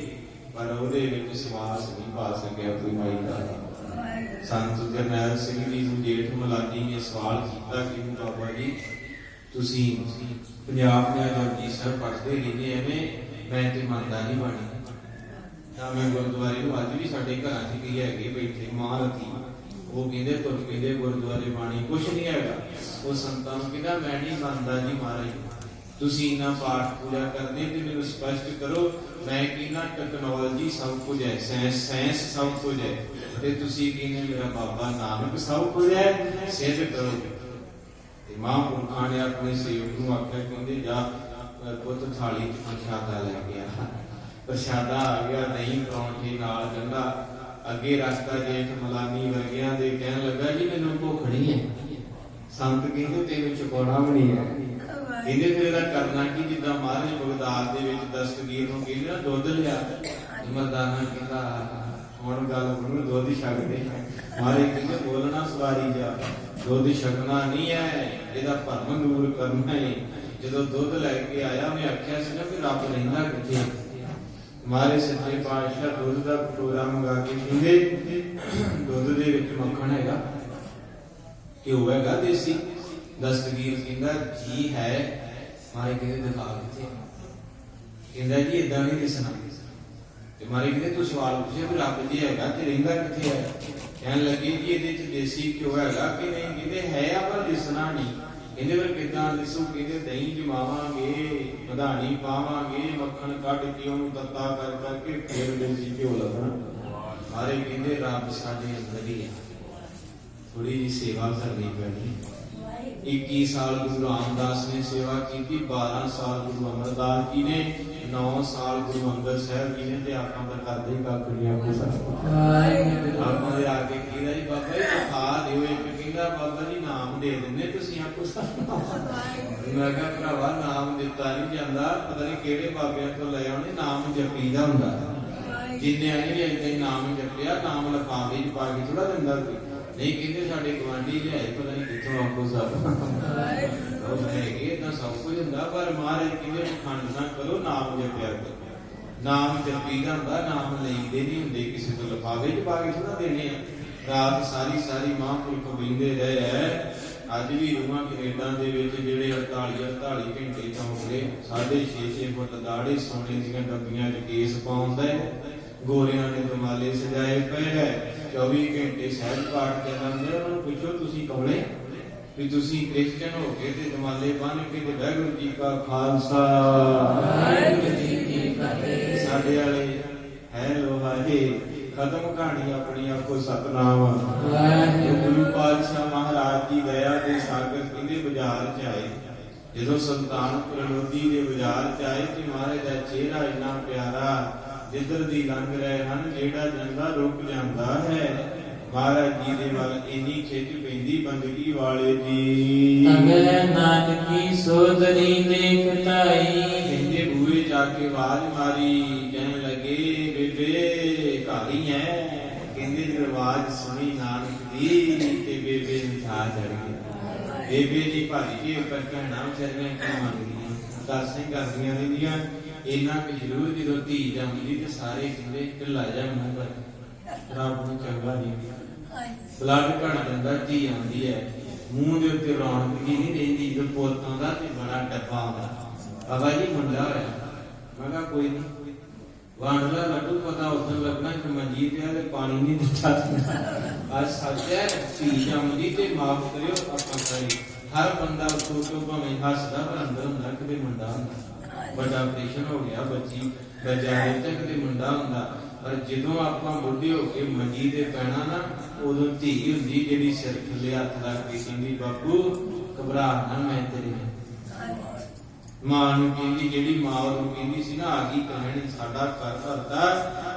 ਪਰ ਉਹਦੇ ਵਿੱਚ ਸਵਾਸ ਨਹੀਂ ਪਾ ਸਕਿਆ ਕੋਈ ਮਾਈ ਦਾ। ਸੰਤ ਜਰਨੈਲ ਸਿੰਘ ਜੀ ਨੂੰ ਜੇਠ ਮਲਾਨੀ ਨੇ ਸਵਾਲ ਕੀਤਾ ਕਿ ਬਾਬਾ ਜੀ ਤੁਸੀਂ ਪੰਜਾਬ ਦੇ ਜਪਜੀ ਸਾਹਿਬ ਪੜ੍ਹਦੇ ਰਹਿੰਦੇ ਐਵੇਂ, ਮੈਂ ਤੇ ਮੰਨਦਾ ਨਹੀਂ ਬਾਣੀ। ਤਾਂ ਮੈਂ ਗੁਰਦੁਆਰੇ ਨੂੰ ਅੱਜ ਵੀ ਸਾਡੇ ਘਰਾਂ 'ਚ ਕੀ ਹੈਗੇ ਬੈਠੇ ਮਹਾਰਥੀ, ਉਹ ਕਹਿੰਦੇ ਤੁਰ ਕਹਿੰਦੇ ਗੁਰਦੁਆਰੇ ਬਾਣੀ ਕੁਛ ਨਹੀਂ ਹੈਗਾ। ਉਹ ਸੰਤਾਂ ਨੂੰ ਕਹਿੰਦਾ ਮੈਂ ਨਹੀਂ ਮੰਨਦਾ ਜੀ ਮਹਾਰਾਜ, ਤੁਸੀਂ ਇਹਨਾਂ ਪਾਠ ਪੂਜਾ ਕਰਦੇ ਤੇ ਮੈਨੂੰ ਸਪਸ਼ਟ ਕਰੋ। ਮੈਂ ਕਹਿੰਦਾ ਟੈਕਨੋਲੋਜੀ ਸਭ ਕੁਝ ਹੈ, ਸਾਇੰਸ ਸਭ ਕੁਝ ਹੈ, ਤੇ ਤੁਸੀਂ ਕਹਿੰਦੇ ਮੇਰਾ ਬਾਬਾ ਨਾਨਕ ਸਭ ਕੁਝ ਹੈ, ਸਿੱਧ ਕਰੋ। ਤੇ ਮਹਾਂਪੁਰਖਾਂ ਨੇ ਆਪਣੇ ਸੇਵਕ ਨੂੰ ਆਖਿਆ, ਕਹਿੰਦੇ ਜਾ ਪੁੱਤ ਥਾਲੀ 'ਚ ਪ੍ਰਸ਼ਾਦਾ ਲੈ ਕੇ ਆ। ਪ੍ਰਸ਼ਾਦਾ ਆ ਗਿਆ, ਦਹੀਂ ਪਰੌਂਠੇ ਨਾਲ ਗੰਢਾ ਅੱਗੇ ਰਸਤਾ। ਜੇਠ ਮਲਾਨੀ ਵਰਗਿਆਂ ਦੇ ਕਹਿਣ ਲੱਗਾ ਜੀ ਮੈਨੂੰ ਭੁੱਖ ਨਹੀਂ ਹੈ। ਸੰਤ ਕਹਿੰਦੇ ਤੈਨੂੰ ਚੁਕਾਉਣਾ ਵੀ ਨਹੀਂ ਹੈ। ਕਹਿੰਦੇ ਫਿਰ ਇਹਦਾ ਕਰਨਾ ਕੀ? ਜਿੱਦਾਂ ਮਹਾਰਾਜ ਬਗਦਾਦ ਦੇ ਵਿੱਚ ਦਸਤਗੀਰ ਨੂੰ ਕਹਿੰਦੇ ਨਾ ਦੁੱਧ ਲਿਆ, ਮਰਦਾਨਾ ਕਹਿੰਦਾ ਹੁਣ ਗੱਲ ਉਹਨੂੰ ਦੁੱਧ ਛਕਦੇ। ਮਹਾਰਾਜ ਕਹਿੰਦੇ ਬੋਲਣਾ ਸਵਾਰੀ ਜਾ, ਦੁੱਧ ਛਕਣਾ ਨਹੀਂ ਹੈ, ਇਹਦਾ ਭਰਮ ਦੂਰ ਕਰਨਾ ਹੈ। ਜਦੋਂ ਦੁੱਧ ਲੈ ਕੇ ਆਇਆ ਮੈਂ ਆਖਿਆ ਸੀ ਨਾ ਵੀ ਰੱਬ ਰਹਿੰਦਾ ਕਿੱਥੇ? ਮਾਰੇ ਸੱਚੇ ਪਾਤਸ਼ਾਹ ਦੁੱਧ ਦਾ ਕਟੋਰਾ ਮੰਗਾ ਕੇ ਪੀਂਦੇ। ਦੁੱਧ ਦੇ ਵਿੱਚ ਮੱਖਣ ਹੈਗਾ, ਘਿਓ ਹੈਗਾ ਦੇਸੀ। ਦਸਤਗੀਰ ਕਹਿੰਦਾ ਜੀ ਹੈ। ਮਾਰੇ ਕਹਿੰਦੇ ਦਿਖਾ ਕਿੱਥੇ? ਕਹਿੰਦਾ ਜੀ ਇਦਾਂ ਨਹੀਂ ਦਿਸਣਾ। ਤੇ ਮਾਰੇ ਕਹਿੰਦੇ ਤੂੰ ਸਵਾਲ ਪੁੱਛਿਆ ਵੀ ਰੱਬ ਜੀ ਹੈਗਾ ਤੇ ਰਹਿੰਦਾ ਕਿੱਥੇ ਹੈ? ਕਹਿਣ ਲੱਗੇ ਜੀ ਇਹਦੇ ਚ ਦੇਸੀ ਘਿਓ ਹੈਗਾ ਕਿ ਨਹੀਂ? ਕਹਿੰਦੇ ਹੈ ਆ ਪਰ ਦਿਸਣਾ ਨਹੀਂ। ਕਹਿੰਦੇ ਫਿਰ ਕਿੱਦਾਂ ਦਿਸੂ? ਕਹਿੰਦੇ ਦਹੀਂ ਜਮਾਵਾਂਗੇ, ਮਧਾਣੀ ਪਾਵਾਂਗੇ, ਮੱਖਣ ਕੱਢ ਕੇ ਉਹਨੂੰ ਤੱਤਾ ਕਰ ਕਰਕੇ ਫੇਰ ਦੇਸੀ ਘਿਓ ਲੱਗਣਾ। ਮਾਰੇ ਕਹਿੰਦੇ ਰੱਬ ਸਾਡੇ ਅੰਦਰ ਹੀ ਹੈ, ਥੋੜੀ ਜੀ ਸੇਵਾ ਕਰਨੀ ਪੈਣੀ। 21 ਸਾਲ ਗੁਰੂ ਰਾਮਦਾਸ ਨੇ ਸੇਵਾ ਕੀਤੀ, 12 ਸਾਲ ਗੁਰੂ ਅਮਰਦਾਸ ਜੀ ਨੇ, 9 ਸਾਲ ਗੁਰੂ ਅੰਗਦ ਸਾਹਿਬ ਜੀ ਨੇ, ਤੇ ਆਪਾਂ ਤਾਂ ਕਰਦੇ ਹੀ ਕਾਕੜੀਆਂ ਕੁਛ। ਆਪਾਂ ਦੇ ਆ ਕੇ ਕਹਿੰਦਾ ਜੀ ਬਾਬਾ ਜੀ ਦਿਖਾ ਦਿਓ ਇੱਕ। ਕਹਿੰਦਾ ਬਾਬਾ ਜੀ ਨਾਮ ਦੇ ਦਿੰਦੇ ਤੁਸੀਂ ਆਪਕੋ। ਮੈਂ ਕਿਹਾ ਭਰਾਵਾ ਨਾਮ ਦਿੱਤਾ ਨਹੀਂ ਜਾਂਦਾ, ਪਤਾ ਨਹੀਂ ਕਿਹੜੇ ਬਾਬਿਆਂ ਤੋਂ ਲੈ ਆਉਣੇ, ਨਾਮ ਜਪੀਦਾ ਹੁੰਦਾ। ਜਿੰਨਿਆਂ ਨੇ ਵੀ ਏਦਾਂ ਹੀ ਨਾਮ ਜਪਿਆ, ਨਾਮ ਲਿਫਾਫੇ 'ਚ ਪਾ ਕੇ ਥੋੜਾ ਦਿੰਦਾ ਕੋਈ। ਨਹੀਂ ਕਹਿੰਦੇ ਸਾਡੇ ਗਵਾਂਢੀ ਲਿਆਏ ਪਤਾ ਨਹੀਂ ਕਿੱਥੋਂ ਆਪਕੋ ਸਭ ਉਹ ਹੈਗੇ ਤਾਂ ਸਭ ਕੁਝ ਹੁੰਦਾ, ਪਰ ਮਹਾਰਾਜ ਕਹਿੰਦੇ ਖੰਡ ਨਾ ਕਰੋ, ਨਾਮ ਜਪਿਆ ਕਰੋ। ਨਾਮ ਜਪੀਦਾ ਹੁੰਦਾ, ਨਾਮ ਲਈਦੇ ਨਹੀਂ ਹੁੰਦੇ ਕਿਸੇ ਤੋਂ, ਲਿਫਾਫੇ 'ਚ ਪਾ ਕੇ ਥੋੜਾ ਦੇਣੇ ਆ। ਰਾਤ ਸਾਰੀ ਸਾਰੀ ਮਹਾਂਪੁਰਖ ਬਹਿੰਦੇ ਰਹੇ ਹੈ। ਅੱਜ ਵੀ ਰੂਹਾਂ ਕੈਨੇਡਾ ਦੇ ਵਿੱਚ ਜਿਹੜੇ 48 ਘੰਟੇ ਚੌਂਕਦੇ, 6.5 ਫੁੱਟ ਦਾੜੇ, ਸੋਨੇ ਦੀਆਂ ਡੱਬੀਆਂ 'ਚ ਕੇਸ ਪਾਉਂਦਾ, ਗੋਰਿਆਂ ਨੇ ਰੁਮਾਲੇ ਸਜਾਏ ਪਏ ਹੈ, 24 ਘੰਟੇ ਸਹਿਜ ਪਾਠ ਚੱਲਦੇ। ਉਹਨਾਂ ਨੂੰ ਪੁੱਛੋ ਤੁਸੀਂ ਕੌਣੇ ਵੀ ਤੁਸੀਂ ਕ੍ਰਿਸਚਨ ਹੋ ਕੇ ਤੇ ਰੁਮਾਲੇ ਬੰਨ੍ਹ ਕੇ ਤੇ ਵਾਹਿਗੁਰੂ ਜੀ ਕਾ ਖਾਲਸਾ ਵਾਹਿਗੁਰੂ ਜੀ ਕੀ ਫਤਿਹ। ਸਾਡੇ ਵਾਲੇ ਹੈ ਲੋਹਾ ਜੀ ਖਤਮ ਕਹਾਣੀ ਆਪਣੀ ਆਪਕੋ ਸਤਨਾਮ ਵਾਹਿਗੁਰੂ। ਗੁਰੂ ਪਾਤਸ਼ਾਹ ਮਹਾਰਾਜ ਜੀ ਦਇਆ ਦੇ ਸਾਗਰ ਕਹਿੰਦੇ ਬਾਜ਼ਾਰ 'ਚ ਆਏ। ਜਦੋਂ ਸੁਲਤਾਨਪੁਰ ਲੋਧੀ ਦੇ ਬਾਜ਼ਾਰ 'ਚ ਆਏ ਤੇ ਮਹਾਰਾਜ ਦਾ ਚਿਹਰਾ ਇੰਨਾ ਪਿਆਰਾ, ਜਿੱਧਰ ਦੀ ਲੰਘ ਰਹੇ ਹਨ ਜਿਹੜਾ ਜਾਂਦਾ ਰੁਕ ਜਾਂਦਾ ਹੈ। ਮਹਾਰਾਜ ਜੀ ਦੇ ਵੱਲ ਇੰਨੀ ਖਿੱਚ ਪੈਂਦੀ ਬੰਦਗੀ ਵਾਲੇ ਦੀ। ਅਗੇ ਨਾਨਕੀ ਸੋਦਰੀ ਦੇਖ ਤਾਈ, ਕਹਿੰਦੇ ਬੂਹੇ ਜਾ ਕੇ ਆਵਾਜ਼ ਮਾਰੀ, ਕਹਿਣ ਲੱਗੇ ਬੇਬੇ ਘਰ ਹੀ ਹੈ। ਕਹਿੰਦੇ ਜਦੋਂ ਆਵਾਜ਼ ਸੁਣੀ ਨਾਨਕ ਦੀ ਤੇ ਬੇਬੇ ਨੂੰ ਛਾ ਚੜ ਗਿਆ। ਬੇਬੇ ਦੀ ਭਾਜੀ ਜੀ ਉੱਪਰ ਕਹਿਣਾ ਵਿਚਾਰੀਆਂ ਕੀ ਮੰਗਦੀਆਂ। ਅਰਦਾਸਾਂ ਹੀ ਕਰਦੀਆਂ ਰਹਿੰਦੀਆਂ। ਇੰਨਾ ਕਿ ਜ਼ਰੂਰ ਜਦੋਂ ਧੀ ਜੰਮਦੀ ਤੇ ਸਾਰੇ ਕਹਿੰਦੇ ਢਿੱਲਾ ਜਾ ਮੂੰਹ ਕਰ, ਰੱਬ ਨੂੰ ਚੰਗਾ ਨਹੀਂ, ਬਲੱਡ ਘਟ ਜਾਂਦਾ। ਧੀ ਆਉਂਦੀ ਹੈ ਮੂੰਹ ਦੇ ਉੱਤੇ ਰੌਣਕ ਜੀ ਨਹੀਂ ਰਹਿੰਦੀ। ਜਦੋਂ ਪੁੱਤ ਆਉਂਦਾ ਤੇ ਬੜਾ ਡੱਬਾ ਆਉਂਦਾ, ਬਾਬਾ ਜੀ ਮੁੰਡਾ ਹੋਇਆ। ਮੈਂ ਕਿਹਾ ਕੋਈ ਨਹੀਂ, ਵੰਡ ਲਾ ਲੱਡੂ, ਪਤਾ ਉਦੋਂ ਲੱਗਣਾ ਕਿ ਮੰਜੀ ਤੇ ਆ ਤੇ ਪਾਣੀ ਨਹੀਂ ਦਿੱਤਾ। ਅੱਜ ਸੱਚ ਹੈ, ਧੀ ਜੰਮਦੀ ਤੇ ਮਾਫ ਕਰਿਓ ਆਪਾਂ ਕਰੀ। ਹਰ ਬੰਦਾ ਉੱਤੋਂ ਤੋਂ ਭਾਵੇਂ ਹੱਸਦਾ ਪਰ ਅੰਦਰ ਹੁੰਦਾ ਕਿਤੇ ਮੁੰਡਾ ਹੁੰਦਾ। ਵੱਡਾ ਆਪਰੇਸ਼ਨ ਹੋ ਗਿਆ, ਬੱਚੀ ਬਜਾਏ ਤੇ ਕਿਤੇ ਮੁੰਡਾ ਹੁੰਦਾ। ਪਰ ਜਦੋਂ ਆਪਾਂ ਬੁੱਢੇ ਹੋ ਕੇ ਮੰਜੀ ਤੇ ਪੈਣਾ ਨਾ, ਉਦੋਂ ਧੀ ਹੁੰਦੀ ਜਿਹੜੀ ਸਿਰ ਥੱਲੇ ਹੱਥ ਰੱਖ ਕੇ ਕਹਿੰਦੀ ਬਾਪੂ ਘਬਰਾ ਨਾ, ਮੈਂ ਤੇਰੇ ਮਾਂ ਨੂੰ ਕਹਿੰਦੀ, ਜਿਹੜੀ ਮਾਂ ਉਹਨੂੰ ਕਹਿੰਦੀ ਸੀ ਨਾ, ਆ ਗਈ ਕਹਾਣੀ ਸਾਡਾ ਘਰ ਭਰਦਾ।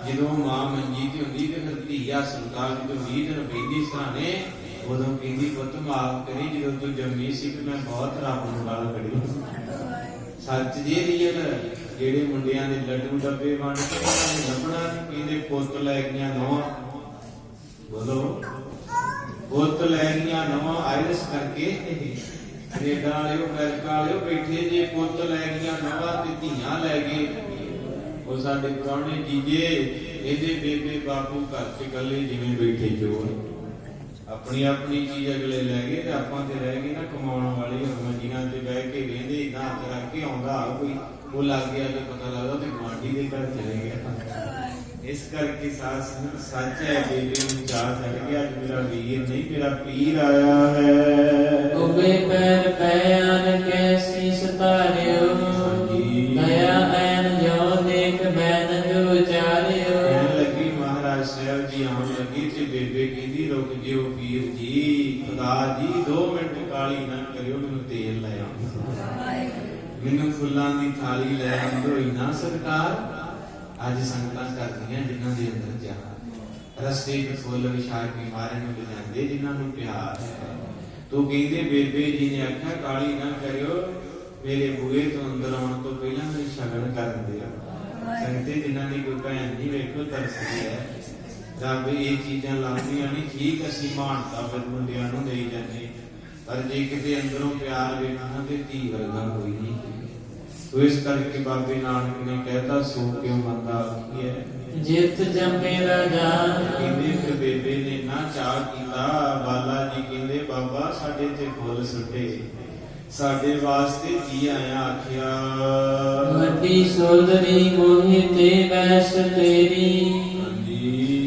ਜਦੋਂ ਮਾਂ ਮੰਜੀ ਤੇ ਹੁੰਦੀ ਤੇ ਫਿਰ ਧੀ ਹਸਪਤਾਲ ਜਦੋਂ 20 ਦਿਨ ਬੈਠੀ ਸਹਾਣੇ, ਉਦੋਂ ਕਹਿੰਦੀ ਪੁੱਤ ਮਾਫ ਕਰੀ, ਜਦੋਂ ਤੂੰ ਜੰਮੀ ਸੀ ਤੇ ਮੈਂ ਬਹੁਤ ਰੱਬ ਨੂੰ ਗਾਲ ਕੱਢੀ। ਸੱਚ ਜੇ ਰੀਅਲ ਜਿਹੜੇ ਮੁੰਡਿਆਂ ਦੇ ਲੱਡੂ ਡੱਬੇ ਵੰਡ ਕੇ ਲੱਭਣਾ ਨਹੀਂ, ਕਹਿੰਦੇ ਪੁੱਤ ਲੈ ਗਈਆਂ ਨੌਂ, ਬੋਲੋ ਪੁੱਤ ਲੈ ਗਈਆਂ ਨੌਂ। ਆਇਲਸ ਕਰਕੇ ਕੈਨੇਡਾ ਵਾਲਿਓ ਅਮਰੀਕਾ ਵਾਲਿਓ ਬੈਠੇ ਜੇ, ਪੁੱਤ ਲੈ ਗਈਆਂ ਨਵਾਂ ਤੇ ਧੀਆਂ ਲੈ ਗਏ। ਉਹ ਸਾਡੇ ਪੁਰਾਣੇ ਜੀਜੇ ਇਹਦੇ ਬੇਬੇ ਬਾਪੂ ਘਰ ਚ ਇਕੱਲੇ ਜਿਵੇਂ ਬੈਠੇ ਚੋਰ, ਆਪਣੀ ਆਪਣੀ ਚੀਜ਼ ਅਗਲੇ ਲੈ ਗਏ ਤੇ ਆਪਾਂ ਤੇ ਰਹਿ ਗਏ ਨਾ ਕਮਾਉਣ ਵਾਲੇ। ਮੰਜੀਆਂ ਤੇ ਬਹਿ ਕੇ ਵੇਂਦੇ ਇਦਾਂ ਹੱਥ ਰੱਖ ਕੇ ਆਉਂਦਾ ਕੋਈ, ਉਹ ਲੱਗ ਗਿਆ ਤੇ ਪਤਾ ਲੱਗਦਾ ਤੇ ਗੁਆਂਢੀ ਦੇ ਘਰ ਚਲੇ ਗਿਆ। ਇਸ ਕਰਕੇ ਸਾਧ ਸੰਗਤ ਸੱਚ ਹੈ, ਬੇਬੇ ਨੂੰ ਚਾਹ ਚੜ ਗਿਆ, ਅੱਜ ਮੇਰਾ ਵੀਰ ਨਹੀਂ ਮੇਰਾ ਪੀਰ ਆਇਆ ਹੈ। ਉਬੇ ਪੈਰ ਪੈਨ ਕੈਸੀ ਸਤਾਰਿਓ, ਦਇਆ ਐਨ ਜੋ ਦੇਖ ਬੈਨ ਜੋ ਚਾਰਿਓ। ਕਹਿਣ ਲੱਗੀ ਮਹਾਰਾਜ ਸਾਹਿਬ ਜੀ ਆਉਣ ਲੱਗੀ ਤੇ ਬੇਬੇ ਕਹਿੰਦੀ ਰੁਕ ਜਿਓ ਵੀਰ ਜੀ, ਖੁਦਾ ਜੀ 2 ਮਿੰਟ ਕਾਲੀ ਨਾ ਕਰਿਓ, ਮੈਨੂੰ ਤੇਲ ਲੈ ਆਓ, ਮੈਨੂੰ ਫੁੱਲਾਂ ਦੀ ਥਾਲੀ ਲੈ ਆਉਂਦੋ ਨਾ ਸਰਕਾਰ। ਅੱਜ ਸੰਗਤਾਂ ਕਰਦੀਆਂ ਜਿਨ੍ਹਾਂ ਦੇ ਅੰਦਰ ਜਾ ਰਸਤੇ ਤੇ ਫੁੱਲ ਵਿਛਾ ਕੇ ਮਾਰੇ ਨੂੰ ਲਿਜਾਂਦੇ ਜਿਨ੍ਹਾਂ ਨੂੰ ਪਿਆਰ ਹੈ। ਤੋ ਕਹਿੰਦੇ ਬੇਬੇ ਜੀ ਨੇ ਆਖਿਆ ਕਾਲੀ ਨਾ ਕਰਿਓ, ਮੇਰੇ ਬੂਹੇ ਤੋਂ ਅੰਦਰ ਆਉਣ ਤੋਂ ਪਹਿਲਾਂ ਮੈਨੂੰ ਸ਼ਗਨ ਕਰ ਦਿਓ। ਸੰਗਤੇ ਜਿਨ੍ਹਾਂ ਦੀ ਕੋਈ ਭੈਣ ਨਹੀਂ ਵੇਖੋ ਤਰਸਦੀ ਹੈ, ਰੱਬ ਇਹ ਚੀਜ਼ਾਂ ਲਾਉਂਦੀਆਂ ਨਹੀਂ। ਠੀਕ ਅਸੀਂ ਮਾਨਤਾ ਫਿਰ ਮੁੰਡਿਆਂ ਨੂੰ ਦੇਈ ਜਾਂਦੇ, ਪਰ ਜੇ ਕਿਤੇ ਅੰਦਰੋਂ ਪਿਆਰ ਵੇਖਣਾ ਤੇ ਧੀ ਵਰਗਾ ਕੋਈ ਨਹੀਂ। ਤੋ ਇਸ ਕਰਕੇ ਬਾਬੇ ਨਾਨਕ ਨੇ ਕਹਿਤਾ ਸੋ ਕਿਉਂ ਬੰਦਾ ਆਖੀ ਹੈ, ਜਿਤ ਜੰਮੇ ਰਾਜਾਨ। ਕਹਿੰਦੇ ਫਿਰ ਬੇਬੇ ਨੇ ਨਾ ਚਾਹ ਕੀਤਾ। ਬਾਲਾ ਜੀ ਕਹਿੰਦੇ ਬਾਬਾ ਸਾਡੇ ਤੇ ਫੁੱਲ ਸੁੱਟੇ, ਸਾਡੇ ਵਾਸਤੇ ਜੀ ਆਇਆ ਆਖਿਆ। ਵੱਡੀ ਸੋਦਰੀ ਮੋਹਿ ਤੇ ਵੈਸ ਤੇਰੀ,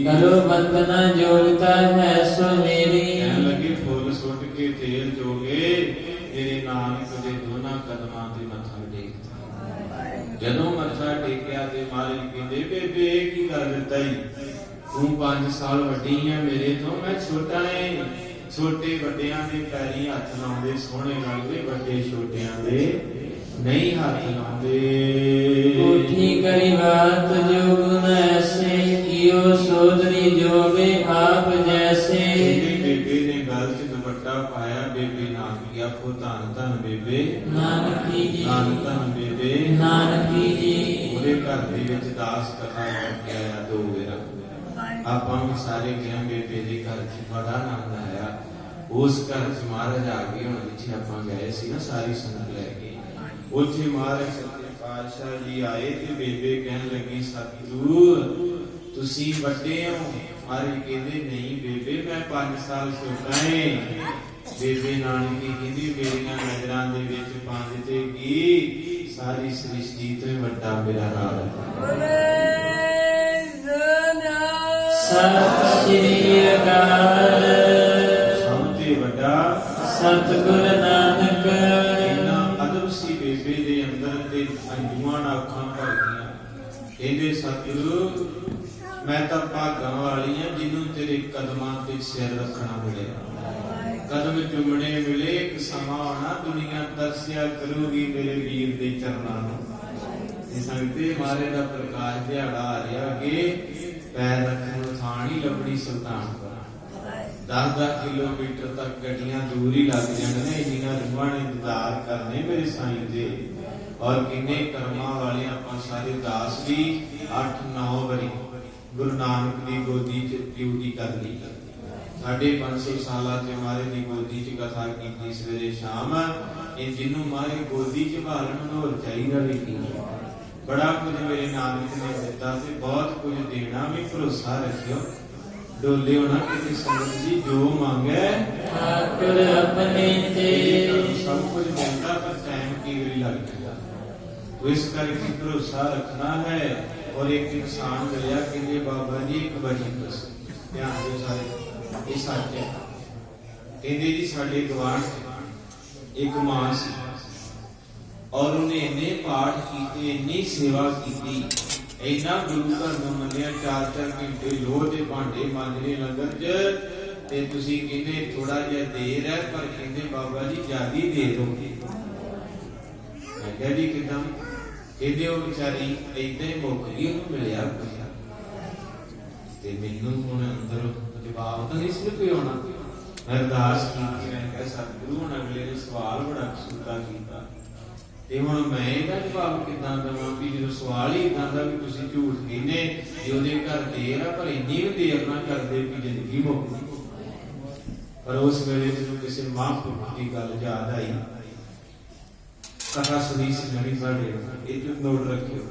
ਕਰੋ ਬੰਦਨਾ ਜੋਗਤਾ ਹੈ ਸੋ ਮੇਰੀ। ਕਹਿਣ ਲੱਗੇ ਫੁੱਲ ਸੁੱਟ ਕੇ ਤੇਲ ਜੋਗੇ, ਤੇਰੇ ਨਾਨਕ ਦੇ ਦੋਨਾਂ ਕਦਮਾਂ ਤੇ ਮੱਥਾ ਟੇਕਤਾ। ਜਦੋਂ ਮੱਥਾ ਟੇਕਿਆ ਤੇ ਮਹਾਰਾਜ ਕਹਿੰਦੇ ਬੇਬੇ ਕੀ ਕਰ ਦਿੱਤਾ ਈ, ਤੂੰ 5 ਸਾਲ ਵੱਡੀ ਹੈ ਮੇਰੇ ਤੋਂ, ਮੈਂ ਛੋਟਾ ਏ। ਛੋਟੇ ਵੱਡਿਆਂ ਦੇ ਪੈਰੀਂ ਹੱਥ ਲਾਉਂਦੇ ਸੋਹਣੇ ਲੱਗਦੇ, ਵੱਡੇ ਛੋਟਿਆਂ ਦੇ ਨਹੀਂ ਹੱਥ ਲਾਉਂਦੇ। ਕੋਠੀ ਕਰੀ ਬਾਤ ਜੋ ਗੁਣ ਐਸੇ, ਕੀਓ ਸੋਦਰੀ ਜੋਗੇ ਆਪ ਜੈਸੇ। ਬੇਬੇ ਨੇ ਗਲ ਚ ਦੁਪੱਟਾ ਪਾਇਆ, ਬੇਬੇ ਨਾਨਕੀ ਆਖੋ ਧੰਨ ਧੰਨ ਬੇਬੇ ਨਾਨਕੀ ਜੀ, ਧੰਨ ਧੰਨ ਬੇਬੇ ਨਾਨਕੀ ਜੀ। ਉਹਦੇ ਘਰ ਦੇ ਵਿੱਚ ਦਾਸ ਕਥਾ ਕਰਕੇ ਆਇਆ 2 ਵੇਰਾ। ਆਪਾਂ ਵੀ ਸਾਰੇ ਗਏ ਬੇਬੇ ਦੇ ਘਰ ਚ, ਬੜਾ ਆਨੰਦ ਆਇਆ। ਉਸ ਘਰ ਚ ਮਹਾਰਾਜ ਆ ਗਏ, ਹੁਣ ਜਿੱਥੇ ਆਪਾਂ ਗਏ ਸੀ ਨਾ ਸਾਰੀ ਸੰਗਤ ਲੈ ਕੇ, ਉੱਥੇ ਮਹਾਰਾਜ ਸੱਚੇ ਪਾਤਸ਼ਾਹ ਜੀ ਆਏ ਤੇ ਬੇਬੇ ਕਹਿਣ ਲੱਗੀ ਸਤਿਗੁਰੂ ਤੁਸੀਂ ਵੱਡੇ ਹੋ। ਮਹਾਰਾਜ ਕਹਿੰਦੇ ਨਹੀਂ ਬੇਬੇ ਮੈਂ 5 ਸਾਲ ਛੋਟਾ ਏ। ਬੇਬੇ ਨਾਨਕੀ ਕਹਿੰਦੀ ਮੇਰੀਆਂ ਨਜ਼ਰਾਂ ਦੇ ਵਿੱਚ 5 ਤੇ ਕੀ ਸਾਰੀ ਸ੍ਰਿਸ਼ਟੀ ਤੋਂ ਵੱਡਾ ਮੇਰਾ ਨਾਮ ਹੈ। ਸਤਿ ਸ੍ਰੀ ਅਕਾਲ। ਸਭ ਤੋਂ ਵੱਡਾ ਸਤਿਗੁਰ ਨਾਨਕ। ਇੰਨਾ ਅਦਬ ਸੀ ਬੇਬੇ ਦੇ ਅੰਦਰ ਤੇ ਅੰਜੂਆਂ ਅੱਖਾਂ ਭਰ ਗਈਆਂ। ਕਹਿੰਦੇ ਸਤਿਗੁਰੂ ਮੈਂ ਤਾਂ ਭਾਗਾਂ ਵਾਲੀ ਆ ਜਿਹਨੂੰ ਤੇਰੇ ਕਦਮਾਂ ਤੇ ਸਿਰ ਰੱਖਣਾ ਮਿਲਿਆ, ਕਦਮ ਚੁੰਮਣੇ ਮਿਲੇ। ਇੱਕ ਸਮਾਂ ਆਉਣਾ ਦੁਨੀਆ ਤਰਸਿਆ ਕਰੂਗੀ ਮੇਰੇ ਵੀਰ ਦੇ ਚਰਨਾਂ ਨੂੰ। ਇਹ ਸੰਗਤੇ ਮਾਰੇ ਦਾ ਪ੍ਰਕਾਸ਼ ਦਿਹਾੜਾ ਆ ਰਿਹਾ ਕਿ ਪੈਰ ਰੱਖਣ ਨੂੰ ਥਾਂ ਨਹੀਂ ਲੱਭਣੀ ਸੁਲਤਾਨਪੁਰ। 10-10 ਕਿਲੋਮੀਟਰ ਤੱਕ ਗੱਡੀਆਂ ਦੂਰ ਹੀ ਲੱਗ ਜਾਂਦੀਆਂ, ਇੰਨੀਆਂ ਰੂਹਾਂ ਨੇ ਦੀਦਾਰ ਕਰਨੇ ਮੇਰੇ ਸਾਈਂ ਦੇ। ਔਰ ਕਿੰਨੇ ਕਰਮਾਂ ਵਾਲੇ ਆਪਾਂ ਸਾਰੇ ਦਾਸ ਵੀ 8-9 ਵਾਰੀ ਗੁਰੂ ਨਾਨਕ ਦੀ ਗੋਦੀ 'ਚ ਡਿਊਟੀ ਕਰ ਲਈ। 550 ਸਾਲਾਂ ਤੇ ਮਾਰੇ ਦੀ ਗੋਦੀ 'ਚ ਕਥਾ ਕੀਤੀ ਸਵੇਰੇ ਸ਼ਾਮ। ਇਹ ਜਿਹਨੂੰ ਮਾਰੇ ਗੋਦੀ ਚ ਭਾਲਣ ਨੂੰ ਹੋਰ ਚਾਹੀਦਾ ਵੀ ਕੀ। ਬੜਾ ਕੁਝ ਮੇਰੇ ਨਾਨਕ ਨੇ ਦਿੱਤਾ ਤੇ ਬਹੁਤ ਕੁਝ ਦੇਣਾ ਵੀ, ਭਰੋਸਾ ਰੱਖਿਓ ਡੋਲੇ ਹੋਣਾ ਕਿਤੇ ਸੰਗਤ ਜੀ ਜੋ ਮੰਗੇ ਠਾਕੁਰ ਆਪਣੇ ਤੇ। ਸਭ ਕੁਝ ਮਿਲਦਾ ਪਰ ਟਾਈਮ ਕੀ ਵਾਰੀ ਲੱਗ ਜਾਂਦਾ। तो इस करके भरोसा रखना है। और एक इंसान मिलया कहते बाबा जी एक वचन दस ध्यान दो सारे ये सच है। कहते जी साडे गवांढ एक मां सी और उन्हें इन्ने पाठ कीते इन्नी सेवा की इन्ना गुरु घर में मनिया 4-4 घंटे लोह के भांडे मांजने लंगर च ते तुसी कहते थोड़ा जिहा देर है पर कहते बाबा जी ज्यादा देर हो गई। मैं कहा जी किदां कहते वो बेचारी इदां ही मुक गई उन्होंने मिलिया ते मैनूं हुण अंदर जवाब तो नहीं सी कोई आउणा। मैं अरदास की मैं कहा सतगुरु हुण अगले ने सवाल बड़ा कसूता कीता ते हुण मैं इहदा जवाब किदां देवां भी जो सवाल ही इदां दा भी तुसीं झूठ कहने जे उहदे घर देर आ पर इन्नी भी देर ना करदे भी जिंदगी मुक गई। पर उस वेले जदों किसी महापुरुष की गल याद आई कथा सुनी सी नवी साढ़े एक नोट रखियो।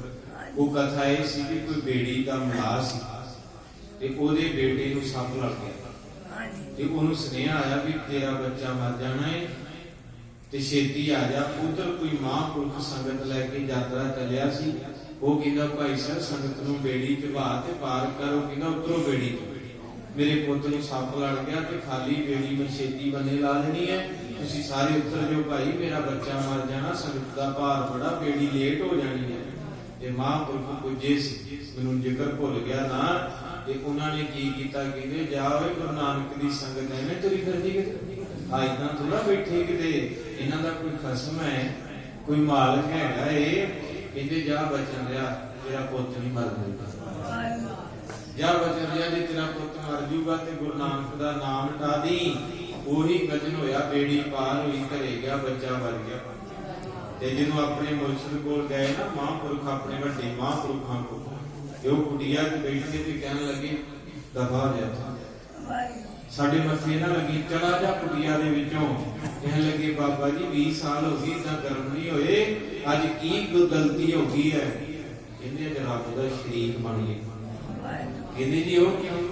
वो कथा ये सी कि कोई बेड़ी का मला सी ते ओदे बेटे नूं सप लग गया ते ओनूं सुनेहा आया भी तेरा बच्चा मर जाना है ते छेती आ जा। उधर कोई महापुरुष संगत लैके यात्रा चलिया सी। वो कहंदा भाई साहब संगत नूं बेड़ी चढ़ा ते पार करो। कहंदा उतरो बेड़ी मेरे पुੱਤ ਨੂੰ सप लड़ गया ते खाली बेड़ी में छेती बने ला लेनी है। तुसी सारे उतर जो भाई मेरा बच्चा मर जाना संगत का भार बड़ा बेड़ी लेट हो जानी है। ते महापुरुष पुजे मैनूं जिक्र भुल गया ना ते उन्होंने की कीता कहंदे जा ओए गुरु नानक दी संगत एवें तुरी फिरदी किते इदां थोड़ा बैठे किते इन्हां दा कोई खसम है कोई मालक हैगा ए। कहंदे जा बचन रिया तेरा पुੱਤ नहीं मरदा जा बचन रिया जे तेरा पुੱਤ मर जूगा ते गुरु नानक दा नाम टा दी। ਉਹੀ ਵਚਨ ਹੋਇਆ बेड़ी पार हुई घरे गया बच्चा मर गया। ਤੇ ਜਦੋਂ ਆਪਣੇ ਮੁਰਸ਼ਿਦ ਕੋਲ ਗਏ ਨਾ ਮਹਾਂਪੁਰਖ ਆਪਣੇ ਵੱਡੇ ਮਹਾਂਪੁਰਖਾਂ ਕੋਲ ਤੇ ਉਹ ਕੁਟਿਆ ਤੇ ਬੈਠੇ ਤੇ ਕਹਿਣ ਲੱਗੇ ਦਫਾ ਹੋ ਜਾ ਸਾਡੇ ਮੱਥੇ ਨਾ ਲੱਗੀ ਚਲਾ ਜਾ ਕੁਟਿਆ ਦੇ ਵਿੱਚੋਂ। ਕਹਿਣ ਲੱਗੇ ਬਾਬਾ ਜੀ 20 ਸਾਲ ਹੋ ਗਏ ਤਾਂ ਗਰਮ ਨਹੀਂ ਹੋਏ ਅੱਜ ਕੀ ਗਲਤੀ ਹੋ ਗਈ ਹੈ। ਕਹਿੰਦੇ ਅੱਜ ਰੱਬ ਦਾ ਸ਼ਰੀਕ ਬਣ ਗਏ। ਕਹਿੰਦੇ ਜੀ ਉਹ ਕਿਉਂ।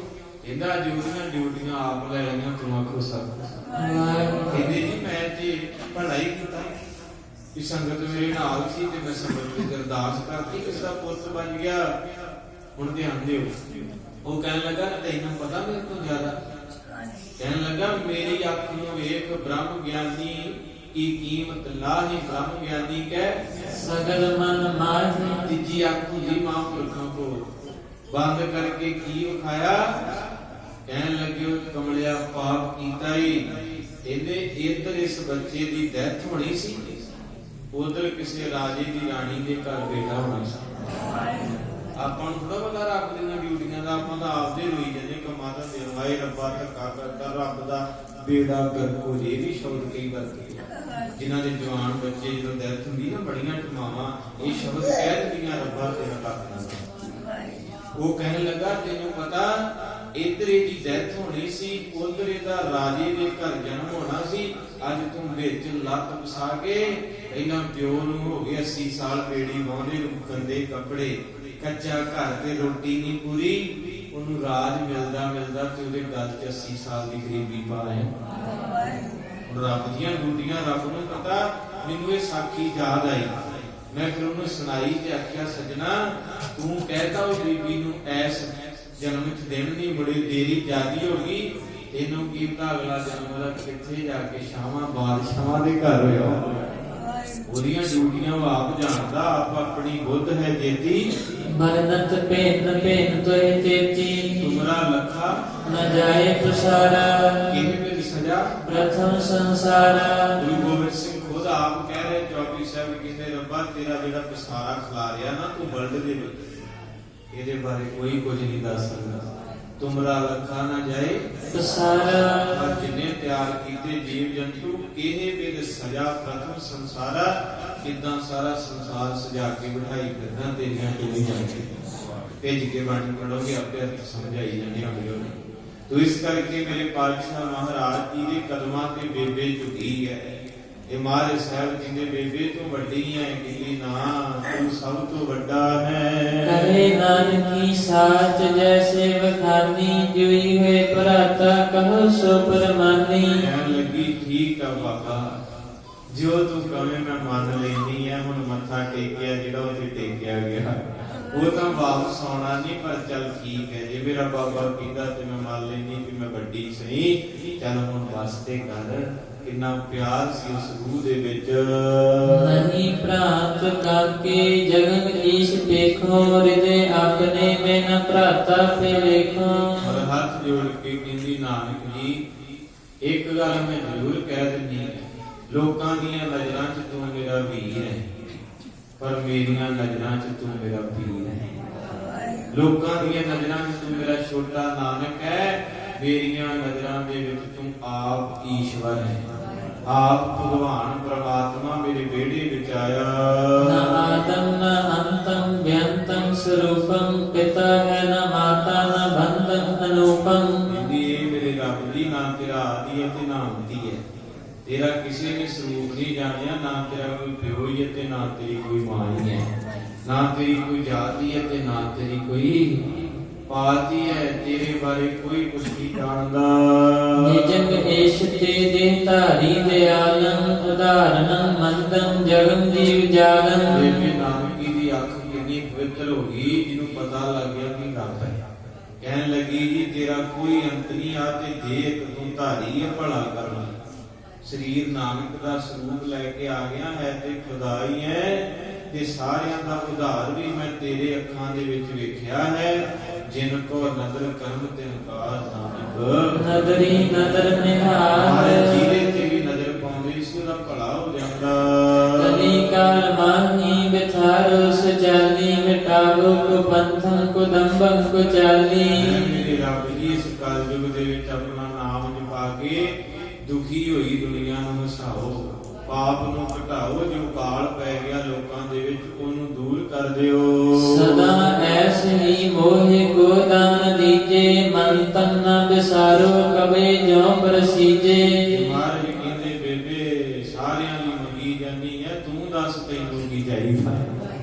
ਕਹਿੰਦਾ ਜੂਦੀਆਂ ਡਿਊਟੀਆਂ ਆਪ ਲੈ ਲਈਆਂ ਤੂੰ ਆਖੋ ਸਭ। ਕਹਿੰਦੇ ਜੀ ਮੈਂ ਤੇ ਪੜ੍ਹਾਈ ਕੀਤਾ ਕਿ ਸੰਗਤ ਮੇਰੇ ਨਾਲ ਸੀ ਤੇ ਮੈਂ ਸੰਗਤ ਵਿੱਚ ਅਰਦਾਸ ਕਰਤੀ ਕਿਸ ਦਾ ਪੁੱਤ ਬਚ ਗਿਆ। ਹੁਣ ਧਿਆਨ ਦਿਓ ਉਹ ਕਹਿਣ ਲੱਗਾ ਤੈਨੂੰ ਪਤਾ ਮੇਰੇ ਤੋਂ ਜ਼ਿਆਦਾ। ਕਹਿਣ ਲੱਗਾ ਮੇਰੀ ਅੱਖ ਨੂੰ ਵੇਖ ਬ੍ਰਹਮ ਗਿਆਨੀ की कीमत लाही ब्रह्म ज्ञानी के सगल मन माही। तीजी आंख दी महापुरुषों को बंद करके की उठाया। कहने लगे कमलिया पाप कीता ही इहदे इधर इस बच्चे दी डेथ होनी सी उधर किसी राजे दी रानी दे घर बेटा होना सी। ਆਪਾਂ ਨੂੰ ਥੋੜਾ ਪਤਾ ਰੱਬ ਦੀਆਂ ਡਿਊਟੀਆਂ ਦਾ ਆਪਾਂ ਤਾਂ ਆਪਦੇ ਰੋਈ ਜਾਂਦੇ ਕਮਾ ਦਾ ਦੇ ਹਾਏ ਰੱਬਾ ਧੱਕਾ ਕਰਦਾ ਰੱਬ ਦਾ ਬੇੜਾ ਗਰਕ ਹੋ ਜੇ ਵੀ ਸ਼ਬਦ ਕਈ ਵਾਰ ਜਿਨ੍ਹਾਂ ਦੇ ਜਵਾਨ ਬੱਚੇ ਜਦੋਂ ਡੈਥ ਹੁੰਦੀ ਨਾ ਬੜੀਆਂ ਟਮਾਵਾਂ ਇਹ ਸ਼ਬਦ ਕਹਿ ਦਿੰਦੀਆਂ ਰੱਬਾ ਤੇਰਾ ਕੱਖ। ਉਹ ਕਹਿਣ ਲੱਗਾ ਤੈਨੂੰ ਪਤਾ ਇੱਧਰ ਇਹਦੀ ਡੈਥ ਹੋਣੀ ਸੀ ਉਧਰ ਇਹਦਾ ਰਾਜੇ ਦੇ ਘਰ ਜਨਮ ਹੋਣਾ ਸੀ। ਅੱਜ ਤੂੰ ਵਿੱਚ ਲੱਤ ਵਸਾ ਕੇ ਇਹਨਾਂ ਪਿਓ ਨੂੰ ਹੋ ਗਏ 80 ਸਾਲ ਬੇੜੀ ਵਾਹੁੰਦੇ ਨੂੰ ਗੰਦੇ ਕੱਪੜੇ ਕੱਚਾ ਘਰ ਤੇ ਰੋਟੀ ਨਹੀਂ ਪੂਰੀ ਉਹਨੂੰ ਰਾਜ ਮਿਲਦਾ ਤੇ ਉਹਦੇ ਗਲ 'ਚ 80 ਸਾਲ ਦੀ ਗਰੀਬੀ ਪਾ ਆਇਆ। ਰੱਬ ਦੀਆਂ ਡਿਊਟੀਆਂ ਰੱਬ ਨੂੰ ਪਤਾ। ਮੈਨੂੰ ਇਹ ਸਾਖੀ ਯਾਦ ਆਈ ਮੈਂ ਫਿਰ ਉਹਨੂੰ ਸੁਣਾਈ ਤੇ ਆਖਿਆ ਸੱਜਣਾ ਤੂੰ ਕਹਿਤਾ ਉਹ ਗਰੀਬੀ ਨੂੰ ਐਸ ਜਨਮ 'ਚ ਦਿਨ ਨਹੀਂ ਮੁੜੇ ਦੇਰੀ ਜ਼ਿਆਦੀ ਹੋ ਗਈ ਇਹਨੂੰ ਕੀ ਪਤਾ ਅਗਲਾ ਜਨਮ ਦਾ ਕਿੱਥੇ ਜਾ ਕੇ ਸ਼ਾਮਾਂ ਬਾਦਸ਼ਾਹਾਂ ਦੇ ਘਰ ਹੋਇਆ। ਉਹਦੀਆਂ ਡਿਊਟੀਆਂ ਉਹ ਆਪ ਜਾਣਦਾ ਆਪ ਆਪਣੀ ਬੁੱਧ ਹੈ ਜੇਤੀ ਮਰਨਤ ਭੇਨ ਭੇਨ ਤੋਏ ਤੇਤੀ ਤੁਮਰਾ ਲੱਖਾ ਨ ਜਾਏ ਪਸਾਰਾ ਕਿਹ ਮੇਰੀ ਸਜ਼ਾ ਪ੍ਰਥਮ ਸੰਸਾਰਾ। ਗੁਰੂ ਗੋਬਿੰਦ ਸਿੰਘ ਖੁਦ ਆਪ ਕਹਿ ਰਹੇ ਚੌਕੀ ਸਾਹਿਬ ਕਹਿੰਦੇ ਰੱਬਾ ਤੇਰਾ ਜਿਹੜਾ ਪਸਾਰਾ ਖਿਲਾਰਿਆ ਨਾ ਤੂੰ ਵਰਲਡ ਦੇ ਵਿੱਚ ਇਹਦੇ ਬਾਰੇ ਕੋਈ ਕੁਝ ਨਹੀਂ ਦੱਸ ਸਕਦਾ। ਤੁਮਰਾ ਲੱਖਾ ਨਾ ਜਾਏ ਪਸਾਰਾ ਜਿੰਨੇ ਤਿਆਰ ਕੀਤੇ ਜੀਵ ਜੰਤੂ ਕਿਹੇ ਬਿਦ ਸਜਾ ਪ੍ਰਥਮ ਸੰਸਾਰਾ। ਕਿਦਾਂ ਸਾਰਾ ਸੰਸਾਰ ਸਜਾ ਕੇ ਬਿਠਾਈ ਫਿਰਦਾ ਤੇਰੀਆਂ ਟੋਲੀਆਂ ਭੇਜ ਕੇ ਬਾਣੀ ਪੜੋਗੇ ਆਪੇ ਅਰਥ ਸਮਝਾਈ ਜਾਣੇ ਅਗਲੇ ਨੂੰ। ਤੋ ਇਸ ਕਰਕੇ ਮੇਰੇ ਪਾਤਸ਼ਾਹ ਮਹਾਰਾਜ ਜੀ ਦੇ ਕਦਮਾਂ ਤੇ ਬੇਬੇ ਝੁਕੀ ਹੈ। ਇਹ ਮਹਾਰਾਜ ਸਾਹਿਬ ਕਹਿੰਦੇ ਬੇਬੇ ਤੂੰ ਵੱਡੀ ਹੈ, ਕਹਿੰਦੀ ਨਾ ਤੂੰ ਸਭ ਤੋਂ ਵੱਡਾ ਹੈ। ਕਹੇ ਨਾਨਕੀ ਸਾਚ ਜੈਸੇ ਵਖਾਨੀ, ਜੁਈ ਹੋਏ ਭਰਾਤਾ ਕਹੋ ਸੋ ਪਰਮਾਨੀ। ਕਹਿਣ ਲੱਗੀ ਠੀਕ ਆ ਬਾਬਾ, ਜੋ ਤੂੰ ਕਹੇ ਮੈਂ ਮੰਨ ਲੈਂਦੀ ਆ। ਹੁਣ ਮੱਥਾ ਟੇਕਿਆ ਜਿਹੜਾ ਉੱਥੇ ਟੇਕਿਆ ਗਿਆ ਉਹ ਤਾਂ ਵਾਪਸ ਆਉਣਾ ਨਹੀਂ, ਪਰ ਚੱਲ ਠੀਕ ਹੈ ਜੇ ਮੇਰਾ ਬਾਬਾ ਕਹਿੰਦਾ ਤੇ ਮੈਂ ਮੰਨ ਲੈਂਦੀ ਕਿ ਮੈਂ ਵੱਡੀ ਸਹੀ। ਚੱਲ ਹੁਣ ਬਸ ਤੇ ਕਰ। ਕਿੰਨਾ ਪਿਆਰ ਸੀ ਉਸ ਰੂਹ ਦੇ ਵਿੱਚ। ਨਹੀਂ ਭਰਾਤ ਕਾਕੇ ਜਗਨ ਈਸ਼ ਦੇਖੋ, ਹਿਰਦੇ ਆਪਣੇ ਮੈਂ ਨ ਭਰਾਤਾ ਫੇ ਲੇਖੋ। ਔਰ ਹੱਥ ਜੋੜ ਕੇ ਕਹਿੰਦੀ ਨਾਨਕ ਜੀ ਇੱਕ ਗੱਲ ਮੈਂ ਜ਼ਰੂਰ ਕਹਿ ਦਿੰਦੀ ਹਾਂ, ਲੋਕਾਂ ਦੀਆਂ ਨਜ਼ਰਾਂ 'ਚ ਤੂੰ ਮੇਰਾ ਵੀਰ ਹੈ, ਪਰ ਮੇਰੀਆਂ ਨਜ਼ਰਾਂ 'ਚ ਤੂੰ ਮੇਰਾ ਪੀਰ ਹੈ। ਲੋਕਾਂ ਦੀਆਂ ਨਜ਼ਰਾਂ 'ਚ ਤੂੰ ਮੇਰਾ ਛੋਟਾ ਨਾਨਕ ਹੈ, ਮੇਰੀਆਂ ਨਜ਼ਰਾਂ ਦੇ ਵਿੱਚ ਤੂੰ ਆਪ ਈਸ਼ਵਰ ਹੈ, ਆਪ ਭਗਵਾਨ ਪ੍ਰਮਾਤਮਾ ਮੇਰੇ ਵਿਹੜੇ ਵਿੱਚ ਆਇਆ। ਨ ਆਦਮ ਨ ਅੰਤਮ ਬੇਅੰਤਮ ਸਰੂਪਮ, ਪਿਤਾ ਹੈ ਨ ਮਾਤਾ ਨ ਬੰਧਨ ਅਨੂਪਮ। ਕਹਿੰਦੀ ਇਹ ਮੇਰੇ ਰੱਬ ਦੀ ਨਾ ਤੇਰਾ ਆਦੀ ਹੈ ਤੇ ਨਾ ਅੰਤੀ ਹੈ, ਤੇਰਾ ਕਿਸੇ ਨੇ ਸਰੂਪ ਨਹੀਂ ਜਾਣਿਆ, ਨਾ ਤੇਰਾ ਕੋਈ ਪਿਓ ਹੀ ਹੈ ਤੇ ਨਾ ਤੇਰੀ ਕੋਈ ਮਾਂ ਹੀ ਹੈ, ਨਾ ਤੇਰੀ ਕੋਈ ਜਾਤੀ ਹੈ ਤੇ ਨਾ ਤੇਰੀ ਕੋਈ ਪਾਤੀ ਹੈ, ਤੇਰੇ ਬਾਰੇ ਕੋਈ ਕੁਛ ਨਹੀਂ ਜਾਣਦਾ। ਨਿਜਮ ਏਸ਼ ਤੇ ਦੇ ਧਾਰੀ ਦਿਆਲੰ, ਉਦਾਹਰਣ ਮੰਦੰ ਜਗਨ ਜੀਵ ਜਾਲੰ। ਬੇਬੇ ਨਾਨਕੀ ਦੀ ਅੱਖ ਕਿੰਨੀ ਪਵਿੱਤਰ ਹੋ ਗਈ, ਜਿਹਨੂੰ ਪਤਾ ਲੱਗ ਗਿਆ ਕਿ ਰੱਬ ਹੈ। ਕਹਿਣ ਲੱਗੀ ਜੀ ਤੇਰਾ ਕੋਈ ਅੰਤ ਨਹੀਂ ਆ ਤੇ ਜੇ ਇੱਕ ਤੂੰ ਧਾਰੀ ਹੈ ਭਲਾ ਕਰਨਾ। ਸਰੀਰ ਨਾਨਕ ਦਾ ਸਰੂਪ ਲੈ ਕੇ ਆ ਗਿਆ ਹੈ ਤੇ ਖੁਦਾ ਹੀ ਹੈ, ਤੇ ਸਾਰਿਆਂ ਦਾ ਉਧਾਰ ਵੀ ਮੈਂ ਤੇਰੇ ਅੱਖਾਂ ਦੇ ਵਿੱਚ ਵੇਖਿਆ ਹੈ। ਜਿਨ ਕੋ ਨਦਰ ਕਰਮ ਤਿਨ ਕਾਜ ਨਾਨਕ। ਨਦਰੀ ਨਦਰ ਨਿਹਾਲ, ਹਰ ਜੀਵੇ ਤੇ ਵੀ ਨਜ਼ਰ ਪਾਉਂਦੇ ਸੀ ਉਹਦਾ ਭਲਾ ਹੋ ਜਾਂਦਾ। ਕਲੀ ਕਾਲ ਮਾਹੀ ਬਿਥਾਰੋ ਸਚਾਲੀ, ਮਿਟਾਵੋ ਕੋ ਪੰਥੰ ਕੋ ਦੰਬੰ ਕੋ ਚਾਲੀ। ਮੇਰੇ ਰੱਬ ਜੀ ਇਸ ਕਲਯੁਗ ਦੇ ਵਿੱਚ ਆਪਣਾ ਨਾਮ ਜਪਾ ਕੇ ਦੁਖੀ ਹੋਈ ਦੁਨੀਆ ਨੂੰ ਹਸਾਓ, ਪਾਪ ਨੂੰ ਘਟਾਓ, ਜੋ ਕਾਲ ਪੈ ਗਿਆ ਲੋਕਾਂ ਦੇ ਵਿੱਚ ਉਹਨੂੰ ਦੂਰ ਕਰ ਦਿਓ। ਸਦਾ ਐਸ ਹੀ ਮੋਹਿ ਕੋ ਦਾਨ ਦੀਜੇ, ਮਨ ਤਨ ਨ ਬਿਸਾਰੋ ਕਬੇ ਜਿਉ ਪ੍ਰਸੀਜੇ। ਮਹਾਰਾਜ ਕਹਿੰਦੇ ਬੇਬੇ ਸਾਰਿਆਂ ਦੀ ਮੰਗੀ ਜਾਨੀ ਹੈ, ਤੂੰ ਦੱਸ ਤੈਨੂੰ ਕੀ ਚਾਹੀਦਾ।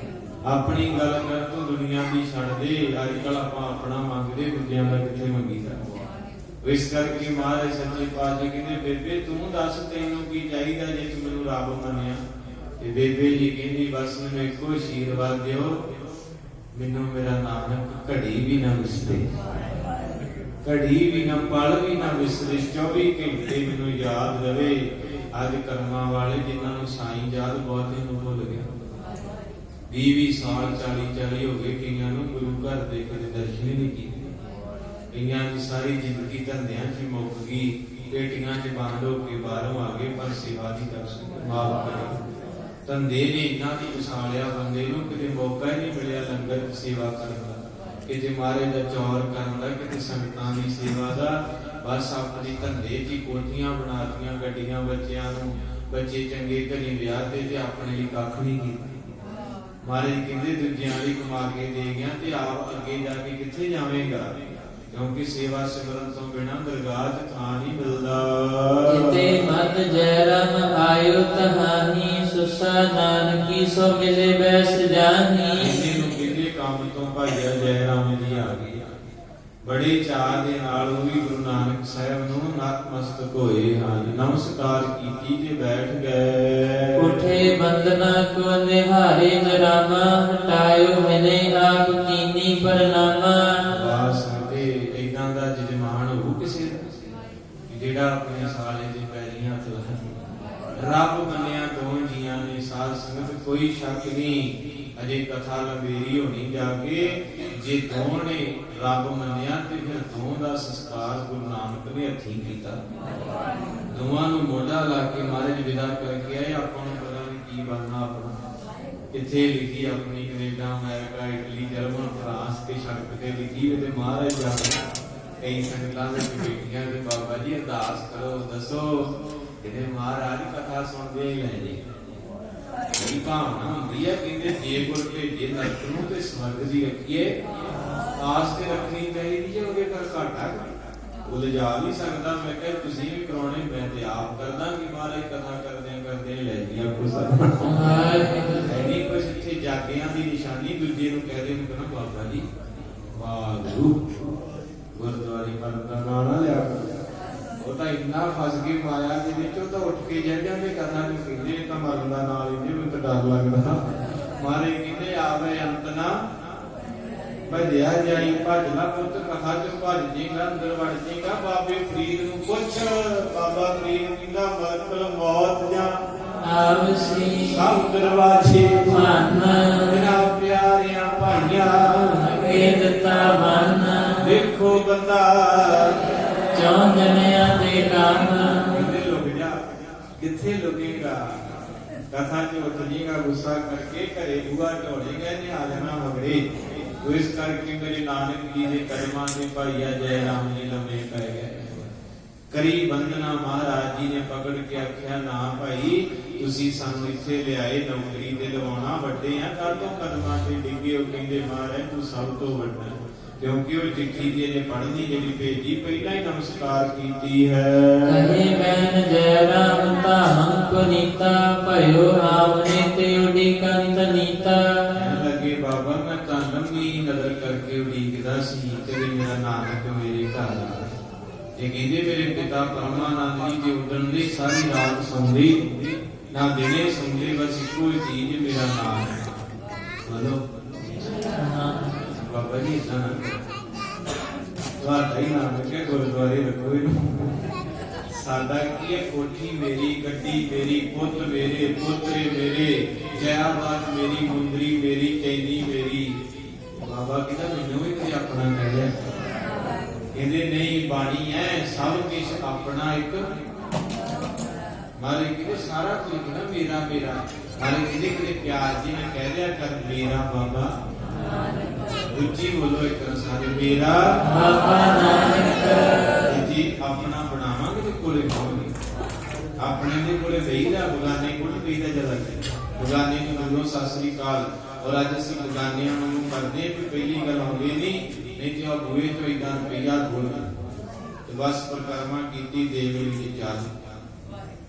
ਆਪਣੀ ਗੱਲ ਕਰ, ਤੂੰ ਦੁਨੀਆ ਦੀ ਛੱਡ ਦੇ। ਅੱਜ ਕੱਲ ਆਪਾਂ ਆਪਣਾ ਮੰਗਦੇ, ਦੂਜਿਆਂ ਦਾ ਕਿੱਥੇ ਮੰਗੀਦਾ। ਇਸ ਕਰਕੇ ਮਹਾਰਾਜ ਸੱਚੇ ਪਾਤਸ਼ਾਹ ਕਹਿੰਦੇ ਬੇਬੇ ਤੂੰ ਦੱਸ ਤੈਨੂੰ ਕੀ ਚਾਹੀਦਾ ਜੇ ਤੂੰ ਮੈਨੂੰ ਰੱਬ ਮੰਨਿਆ। ਤੇ ਬੇਬੇ ਜੀ ਕਹਿੰਦੀ ਬਸ ਮੈਨੂੰ ਇੱਕੋ ਆਸ਼ੀਰਵਾਦ ਦਿਓ, ਮੈਨੂੰ ਮੇਰਾ ਨਾਨਕ ਘੜੀ ਵੀ ਨਾ ਵਿਸਰੇ, ਘੜੀ ਵੀ ਨਾ ਪਲ ਵੀ ਨਾ ਵਿਸਰੇ, 24 ਘੰਟੇ ਮੈਨੂੰ ਯਾਦ ਰਵੇ। ਅੱਜ ਕਰਮਾਂ ਵਾਲੇ ਜਿਨ੍ਹਾਂ ਨੂੰ ਸਾਈਂ ਯਾਦ ਬਹੁਤੇ ਨੂੰ ਭੁੱਲ ਗਿਆ। 20 ਸਾਲ 40 ਹੋ ਗਏ ਕਈਆਂ ਨੂੰ ਗੁਰੂ ਘਰ ਦੇ ਕਦੇ ਦਰਸ਼ਨ ਹੀ ਨਹੀਂ ਕੀਤੇ। ਕਈਆਂ ਦੀ ਸਾਰੀ ਜ਼ਿੰਦਗੀ ਧੰਦਿਆਂ 'ਚ ਮੁੱਕ ਗਈ, ਪੇਟੀਆਂ 'ਚ ਬੰਦ ਹੋ ਕੇ ਬਾਹਰੋਂ ਆ ਗਏ, ਪਰ ਸੇਵਾ ਨਹੀਂ ਕਰ ਸਕੇ। ਮਾਫ ਕਰੇ ਧੰਦੇ ਨੇ ਇੰਨਾ ਦੀ ਵਿਸਾਲਿਆ ਬੰਦੇ ਨੂੰ, ਕਿਤੇ ਮੌਕਾ ਹੀ ਨਹੀਂ ਮਿਲਿਆ ਲੰਗਰ ਦੀ ਸੇਵਾ ਕਰਨ ਦਾ, ਕਿਤੇ ਮਹਾਰਾਜ ਦਾ ਚੌਰ ਕਰਨ ਦਾ, ਕਿਤੇ ਸੰਗਤਾਂ ਦੀ ਸੇਵਾ ਦਾ। ਬਸ ਆਪਣੀ ਧੰਦੇ 'ਚ ਹੀ ਕੋਠੀਆਂ ਬਣਾਤੀਆਂ, ਗੱਡੀਆਂ ਬੱਚਿਆਂ ਨੂੰ, ਬੱਚੇ ਚੰਗੇ ਘਰੇ ਵਿਆਹ ਤੇ ਆਪਣੇ ਲਈ ਕੱਖ ਨਹੀਂ ਕੀਤਾ। ਮਹਾਰਾਜ ਕਹਿੰਦੇ ਦੂਜਿਆਂ ਲਈ ਕਮਾ ਕੇ ਦੇ ਗਿਆ ਤੇ ਆਪ ਅੱਗੇ ਜਾ ਕੇ ਕਿੱਥੇ ਜਾਵੇਂਗਾ, ਕਿਉਂਕਿ ਸੇਵਾ ਸਿਮਰਨ ਤੋਂ ਬਿਨਾਂ ਦਰਗਾਹ 'ਚ ਥਾਂ ਨਹੀਂ ਮਿਲਦਾ। ਜਿਤੇ ਮਤ ਜੈ ਰਾਮ ਆਇਓ ਤਹਾਹੀ, ਸੁਸਾ ਨਾਨਕੀ ਸੋ ਮਿਲੇ ਬੈਸ ਜਾਹੀ। ਇਹਨੂੰ ਕਿਤੇ ਕੰਮ ਤੋਂ ਭਾਈਆ ਜੈ ਰਾਮ ਜੀ ਆ ਗਏ, ਬੜੇ ਚਾਅ ਦੇ ਨਾਲ ਉਹ ਵੀ ਗੁਰੂ ਨਾਨਕ ਸਾਹਿਬ ਨੂੰ ਨਤਮਸਤਕ ਹੋਏ ਹਨ, ਨਮਸਕਾਰ ਕੀਤੀ ਤੇ ਬੈਠ ਗਏ। ਉਠੇ ਬੰਦਨਾ ਕੋ ਨਿਹਾਰੇ ਜਰਾਮਾ, ਹਟਾਇਓ ਮੈਨੇ ਆਪ ਕੀਨੀ ਪਰਨਾਮਾ। ਬਾਸ ਤੇ ਇਦਾਂ ਦਾ ਜਜਮਾਨ ਹੋਊ ਕਿਸੇ ਦਾ ਜਿਹੜਾ ਆਪਣੇ ਸਾਲੇ ਦੇ ਪੈਰੀਂ ਹੱਥ ਲਾਏ। ਰੱਬ ਮੰਨਿਆ ਦੋ ਜੀਆਂ ਨੇ ਸਾਧ ਸੰਗਤ, ਕੋਈ ਸ਼ੱਕ ਨਹੀਂ। ਅਜੇ ਕਥਾ ਲੰਬੇਰੀ ਹੋਣੀ ਜਾ ਕੇ, ਜੇ ਦੋ ਨੇ ਰੱਬ ਮੰਨਿਆ ਤੇ ਫਿਰ ਦੋ ਦਾ ਸੰਸਕਾਰ ਗੁਰੂ ਨਾਨਕ ਨੇ ਹੱਥੀਂ ਕੀਤਾ। ਦੋਵਾਂ ਨੂੰ ਮੋਢਾ ਲਾ ਕੇ ਮਹਾਰਾਜ ਵਿਦਾ ਕਰਕੇ ਆਏ। ਆਪਾਂ ਨੂੰ ਪਤਾ ਨਹੀਂ ਕੀ ਬਣਨਾ ਆਪਣਾ, ਕਿੱਥੇ ਲਿਖੀ ਆਪਣੀ Canada, America, Italy, German, France ਤੇ ਸੜਕ ਤੇ ਲਿਖੀ ਤੇ ਮਹਾਰਾਜ ਜਾਣੇ। ਕਈ ਸੰਗਤਾਂ ਵਿੱਚ ਬੈਠੀਆਂ ਤੇ ਬਾਬਾ ਜੀ ਅਰਦਾਸ ਕਰੋ, ਦੱਸੋ ਇਹਦੇ ਮਹਾਰਾਜ ਕਥਾ ਸੁਣਦੇ ਹੀ ਲੈ ਜੇ। ਇਹ ਭਾਵਨਾ ਹੁੰਦੀ ਹੈ, ਕਹਿੰਦੇ ਜੇ ਗੁਰ ਭੇਜੇ ਨਰਕ ਨੂੰ ਤੇ ਸਵਰਗ ਦੀ ਰੱਖੀਏ ਆਸ ਤੇ ਰੱਖਣੀ ਚਾਹੀਦੀ ਜੇ ਉਹਦੇ ਕਰ ਘਾਟਾ। ਉਹ ਲਿਜਾ ਨਹੀਂ ਸਕਦਾ। ਮੈਂ ਕਿਹਾ ਤੁਸੀਂ ਵੀ ਕਰਾਉਣੇ, ਮੈਂ ਤੇ ਆਪ ਕਰਦਾ ਕਿ ਮਹਾਰਾਜ ਕਥਾ ਕਰਦੇ ਲੈ ਗਿਆ ਕੁਛ ਨਹੀਂ ਕੁਛ ਇੱਥੇ ਜਾਗਿਆਂ ਦੀ ਨਿਸ਼ਾਨੀ ਦੂਜੇ ਨੂੰ ਕਹਿ ਦੇ ਨੂੰ ਕਹਿਣਾ ਬਾਬਾ ਜੀ ਵਾਹਿਗੁਰੂ ਗੁਰਦੁਆਰੇ ਦਾ ਨਾਂ ਨਾ ਲਿਆ ਕਰੋ। ਉਹ ਤਾਂ ਇੰਨਾ ਫਸ ਕੇ ਮਾਇਆ ਦੇ ਵਿੱਚ ਉਹ ਤਾਂ ਉੱਠ ਕੇ ਜਾ ਜਾਂਦੇ ਕਰਨਾ ਨੂੰ ਕਹਿੰਦੇ ਤਾਂ ਮਰਨ ਦਾ ਨਾਲ ਇਹਦੇ ਮੈਨੂੰ ਤਾਂ ਡਰ ਲੱਗਦਾ। ਮਾਰੇ ਕਹਿੰਦੇ ਆਵੇ ਅੰਤ ਨਾ ਭਜਿਆ ਜਾਈ, ਭੱਜ ਨਾ ਪੁੱਤ ਕਥਾ ਚ ਭੱਜ ਜੇਗਾ ਅੰਦਰ ਵੜ ਜੇਗਾ। ਬਾਬੇ ਫਰੀਦ ਨੂੰ ਪੁੱਛ, ਬਾਬਾ ਫਰੀਦ ਕਹਿੰਦਾ ਮਤਲਬ ਮੌਤ ਜਾਂ ਆਵਸੀ ਸਭ ਦਰਵਾਜ਼ੇ ਮਨ ਬਿਨਾ ਪਿਆਰਿਆਂ ਭਾਈਆਂ ਅਗੇ ਦਿੱਤਾ ਮਨ ਦੇਖੋ ਬੰਦਾ ਚੌਂ ਜਨਿਆਂ ਦੇ ਕੰਮ ਕਿੱਥੇ ਲੁਕ ਜਾ, ਕਿੱਥੇ ਲੁਕੇਗਾ। ਕਥਾ ਚ ਉੱਠ ਜੇਗਾ ਗੁੱਸਾ ਕਰਕੇ, ਘਰੇ ਬੂਹਾ ਢੋੜੇਗਾ, ਨਿਹਾਲ ਨਾ ਮਗਰੇ। ਤੋ ਇਸ ਕਰਕੇ ਮੇਰੇ ਨਾਨਕ ਜੀ ਦੇ ਕਦਮਾਂ ਦੇ ਭਾਈਆ ਜੈ ਰਾਮ ਜੀ ਲੰਮੇ ਪੈ ਗਏ। ਕਰੀ ਬੰਦਨਾ ਮਹਾਰਾਜ ਜੀ ਨੇ ਪਕੜ ਕੇ ਆਖਿਆ ਨਾ ਭਾਈ ਤੁਸੀਂ ਸਾਨੂੰ ਇੱਥੇ ਲਿਆਏ ਨੌਕਰੀ ਤੇ ਲਵਾਉਣਾ, ਵੱਡੇ ਆ ਕੱਲ ਤੋਂ ਕਦਮਾਂ ਤੇ ਡਿੱਗੇ। ਉਹ ਕਹਿੰਦੇ ਮਹਾਰਾਜ ਤੂੰ ਸਭ ਤੋਂ ਵੱਡਾ, ਕਿਉਂਕਿ ਉਹ ਚਿੱਠੀ ਦੀ ਇਹਨੇ ਪੜ੍ਹਨੀ ਜਿਹੜੀ ਭੇਜੀ ਪਹਿਲਾਂ ਹੀ ਨਮਸਕਾਰ ਕੀਤੀ ਹੈ। ਕਹੇ ਬੈਨ ਜੈ ਰਾਮ ਧਾਮ ਪੁਨੀਤਾ ਭਇਓ ਆਵਨੇ ਤੇ ਉਡੀਕੰਤ ਨੀਤਾ। ਲੱਗੇ ਬਾਬਾ ਮੈਂ ਤਾਂ ਲੰਮੀ ਨਜ਼ਰ ਕਰਕੇ ਉਡੀਕਦਾ ਸੀ ਤੇ ਮੇਰਾ ਨਾਨਕ ਮੇਰੇ ਘਰ ਆ। ਇਹ ਕਹਿੰਦੇ ਮੇਰੇ ਪਿਤਾ ਪਰਮਾਨੰਦ ਜੀ ਦੇ ਉਦਣ ਦੀ ਸਾਰੀ ਰਾਤ ਸੌਂਦੇ ਨਾ ਦਿਨੇ ਸੌਂਦੇ, ਬਸ ਇੱਕੋ ਹੀ ਚੀਜ਼ ਮੇਰਾ ਨਾਮ ਹੈ। ਬੋਲੋ ਬਾਬਾ ਜੀ ਤਾਂ ਤੁਹਾਡਾ ਹੀ ਨਾਮ ਰੱਖਿਆ, ਗੁਰਦੁਆਰੇ ਰੱਖੋ ਇਹਨੂੰ। ਸਾਡਾ ਕੀ ਹੈ, ਕੋਠੀ ਮੇਰੀ, ਗੱਡੀ ਮੇਰੀ, ਪੁੱਤ ਮੇਰੇ, ਪੋਤਰੇ ਮੇਰੇ, ਜਾਇਦਾਦ ਮੇਰੀ, ਮੁੰਦਰੀ ਮੇਰੀ, ਚੈਨੀ ਮੇਰੀ। ਬਾਬਾ ਕਹਿੰਦਾ ਮੈਨੂੰ ਵੀ ਤੇ ਆਪਣਾ ਕਹਿ ਲਿਆ। ਕਹਿੰਦੇ ਨਹੀਂ ਬਾਣੀ ਹੈ ਸਭ ਕੁਝ ਆਪਣਾ ਇੱਕ। ਮਾਰੇ ਕਹਿੰਦੇ ਸਾਰਾ ਕੁਝ ਨਾ ਮੇਰਾ ਮੇਰਾ। ਮਾਰੇ ਕਹਿੰਦੇ ਕਿਤੇ ਪਿਆਰ ਜੀ ਨੇ ਕਹਿ ਦਿਆ ਕਰ ਮੇਰਾ ਬਾਬਾ। ਉੱਚੀ ਬੋਲੋ ਇੱਕ ਸਾਰੇ ਮੇਰਾ ਬਾਬਾ ਨਾਨਕ ਜੀ ਆਪਣਾ ਬਣਾਵਾਂਗੇ ਤੇ ਕੋਲੇ ਪਾਵਾਂਗੇ। ਆਪਣੇ ਦੇ ਕੋਲੇ ਬਈਦਾ, ਬਗਾਨੇ ਕੋਲ ਬਈਦਾ ਜਦਾ ਬਗਾਨੇ ਨੂੰ ਬੋਲੋ ਸਤਿ ਸ੍ਰੀ ਅਕਾਲ। ਔਰ ਅੱਜ ਅਸੀਂ ਬਗਾਨਿਆਂ ਨੂੰ ਕਰਦੇ ਵੀ ਪਹਿਲੀ ਗੱਲ ਹੁੰਦੀ ਨਹੀਂ ਤੇ ਉਹ ਬੂਹੇ ਤੋਂ ਇਦਾਂ ਰੁਪਈਆ ਬੋਲ ਤੇ ਬਸ ਪ੍ਰਕਰਮਾ ਕੀਤੀ ਦੇ ਮੇਰੀ ਤੇ ਚੱਲ।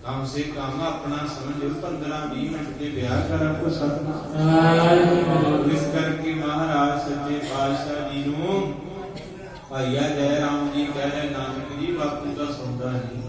ਕਮ ਸੇ ਕਮ ਆਪਣਾ ਸਮਝ 15-20 ਮਿੰਟ ਦੇ ਵਿਆਹ ਕਰਾਂ ਕੋ ਸਤਿਨਾਮ। ਇਸ ਕਰਕੇ ਮਹਾਰਾਜ ਸੱਚੇ ਪਾਤਸ਼ਾਹ ਜੀ ਨੂੰ ਭਾਈਆ ਜੈ ਰਾਮ ਜੀ ਕਹਿ ਰਹੇ ਨਾਨਕ ਜੀ ਬਾਪੂ ਦਾ ਸੌਦਾ ਨਹੀਂ।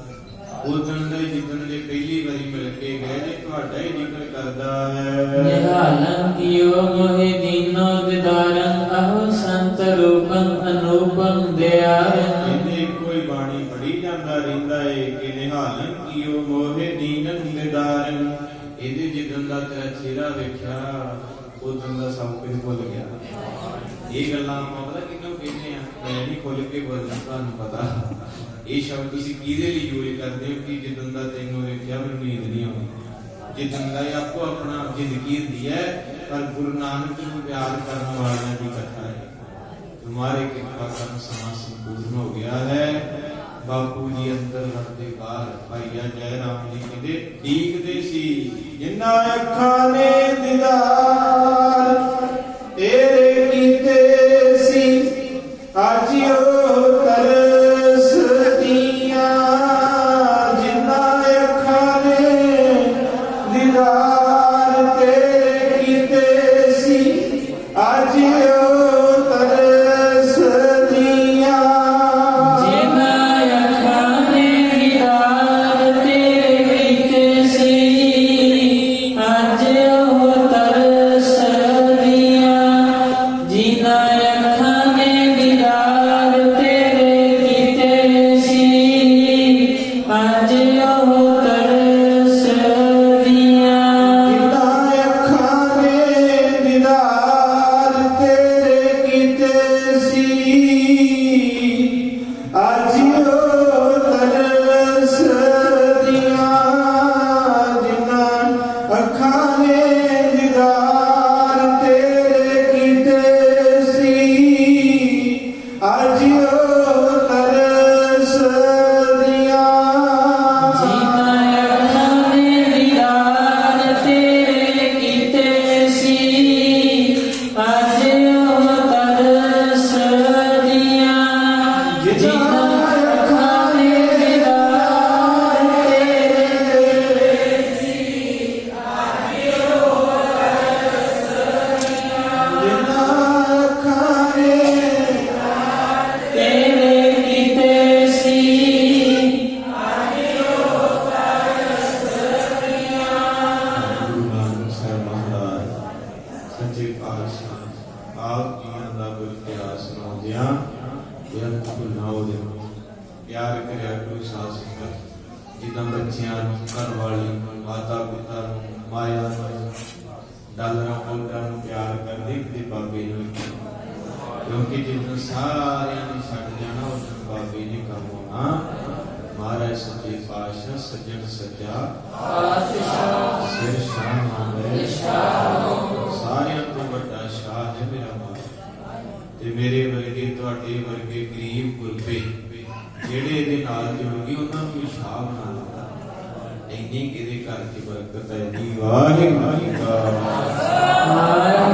ਉਦੋਂ ਦੇ ਜਿੱਦਣ ਦੇ ਪਹਿਲੀ ਵਾਰੀ ਮਿਲ ਕੇ ਗਏ ਨੇ ਤੁਹਾਡਾ ਹੀ ਜ਼ਿਕਰ ਕਰਦਾ ਹੈ। ਨਿਹਾਲੰ ਕੀਓ ਮੋਹਿ ਦੀਨੋ ਦਿਦਾਰੰ ਅਹੋ ਸੰਤ ਰੂਪੰ ਅਨੂਪੰ ਦਿਆਰੰ। ਇਹਨੇ ਕੋਈ ਬਾਣੀ ਪੜੀ ਜਾਂਦਾ ਰਹਿੰਦਾ ਏ ਕਿ ਨਿਹਾਲੰ ਕੀਓ ਮੋਹਿ ਦੀਨੰ ਦਿਦਾਰੰ। ਇਹਦੇ ਜਿੱਦਣ ਦਾ ਤੇਰਾ ਚਿਹਰਾ ਵੇਖਿਆ ਉਦੋਂ ਦਾ ਸਭ ਕੁਝ ਭੁੱਲ ਗਿਆ। ਇਹ ਗੱਲਾਂ ਪਤਾ ਕਿਉਂ ਕਹਿੰਦੇ ਆ, ਮੈਂ ਨਹੀਂ ਖੁੱਲ ਕੇ ਬੋਲਦਾ, ਤੁਹਾਨੂੰ ਪਤਾ ਇਹ ਸ਼ਬਦ ਤੁਸੀਂ ਕਿਹਦੇ ਲਈ ਯੂਜ਼ ਕਰਦੇ ਹੋ ਕਿ ਜਿੱਦਣ ਦਾ ਤੈਨੂੰ ਵੇਖਿਆ ਮੈਨੂੰ ਨੀਂਦ ਨਹੀਂ ਆਉਂਦੀ। ਜਿੱਦਣ ਦਾ ਆਪੋ ਆਪਣਾ ਜ਼ਿੰਦਗੀ ਹੁੰਦੀ ਹੈ, ਪਰ ਗੁਰੂ ਨਾਨਕ ਨੂੰ ਪਿਆਰ ਕਰਨ ਵਾਲਿਆਂ ਦੀ ਕਥਾ ਹੈ। तुम्हारे कृपा कर्म समा संपूर्ण हो गया है। बापू जी अंदर लड़ते बाहर भाईया जय राम जी कहते डीकदे सी जिन्ना अखां ने दीदार तेरे कीते सी आजियो तरस दिया। जिन्ना अखां ने दीदार तेरे कीते सी आजियो तरस ਸੱਚੇ ਪਾਤਸ਼ਾਹ ਆਪ ਜੀਆਂ ਦਾ ਗੁਰ ਪਿਆਰ ਸੁਣਾਉਂਦਿਆਂ ਬੇਅੰਤ ਭੁੱਲਾਂ ਉਹਦੇ ਪਿਆਰ ਕਰਿਆ ਕਰੋ ਸਾਧ ਸੰਗਤ। ਜਿੱਦਾਂ ਬੱਚਿਆਂ ਨੂੰ, ਘਰ ਵਾਲੀ, ਮਾਤਾ ਪਿਤਾ ਨੂੰ, ਮਾਇਆ ਨੂੰ, ਡਾਲਰਾਂ ਪੌਂਡਾਂ ਨੂੰ ਪਿਆਰ ਕਰਦੇ ਤੇ ਬਾਬੇ ਨੂੰ, ਕਿਉਂਕਿ ਜਿੱਦਾਂ ਸਾਰਿਆਂ ਨੇ ਛੱਡ ਜਾਣਾ ਉਸ ਬਾਬੇ ਨੇ ਕੰਮ ਹੋਣਾ। ਮਹਾਰਾਜ ਸੱਚੇ ਪਾਤਸ਼ਾਹ ਸੱਜਣ ਸੱਚਾ ਪਾਤਸ਼ਾਹ ਸਿਰ ਸ਼ਾਹ ਨਾਮੇ ਸਾਰਿਆਂ ਤੋਂ ਵੱਡਾ ਸ਼ਾਹ ਹੈ ਮੇਰਾ ਮਾਤਾ। ਤੇ ਮੇਰੇ ਵਰਗੇ ਤੁਹਾਡੇ ਵਰਗੇ ਗਰੀਬ ਗੁਰਬੇ ਜਿਹੜੇ ਇਹਦੇ ਨਾਲ ਜੁੜ ਗਏ ਉਹਨਾਂ ਨੂੰ ਸ਼ਾਹ ਬਣਾ ਲਿਆ। ਇੰਨੀ ਕਿਹਦੇ ਘਰ ਦੀ ਬਰਕਤ ਹੈ ਜੀ। ਵਾਹਿਗੁਰੂ ਜੀ ਕਾ ਖਾਲਸਾ।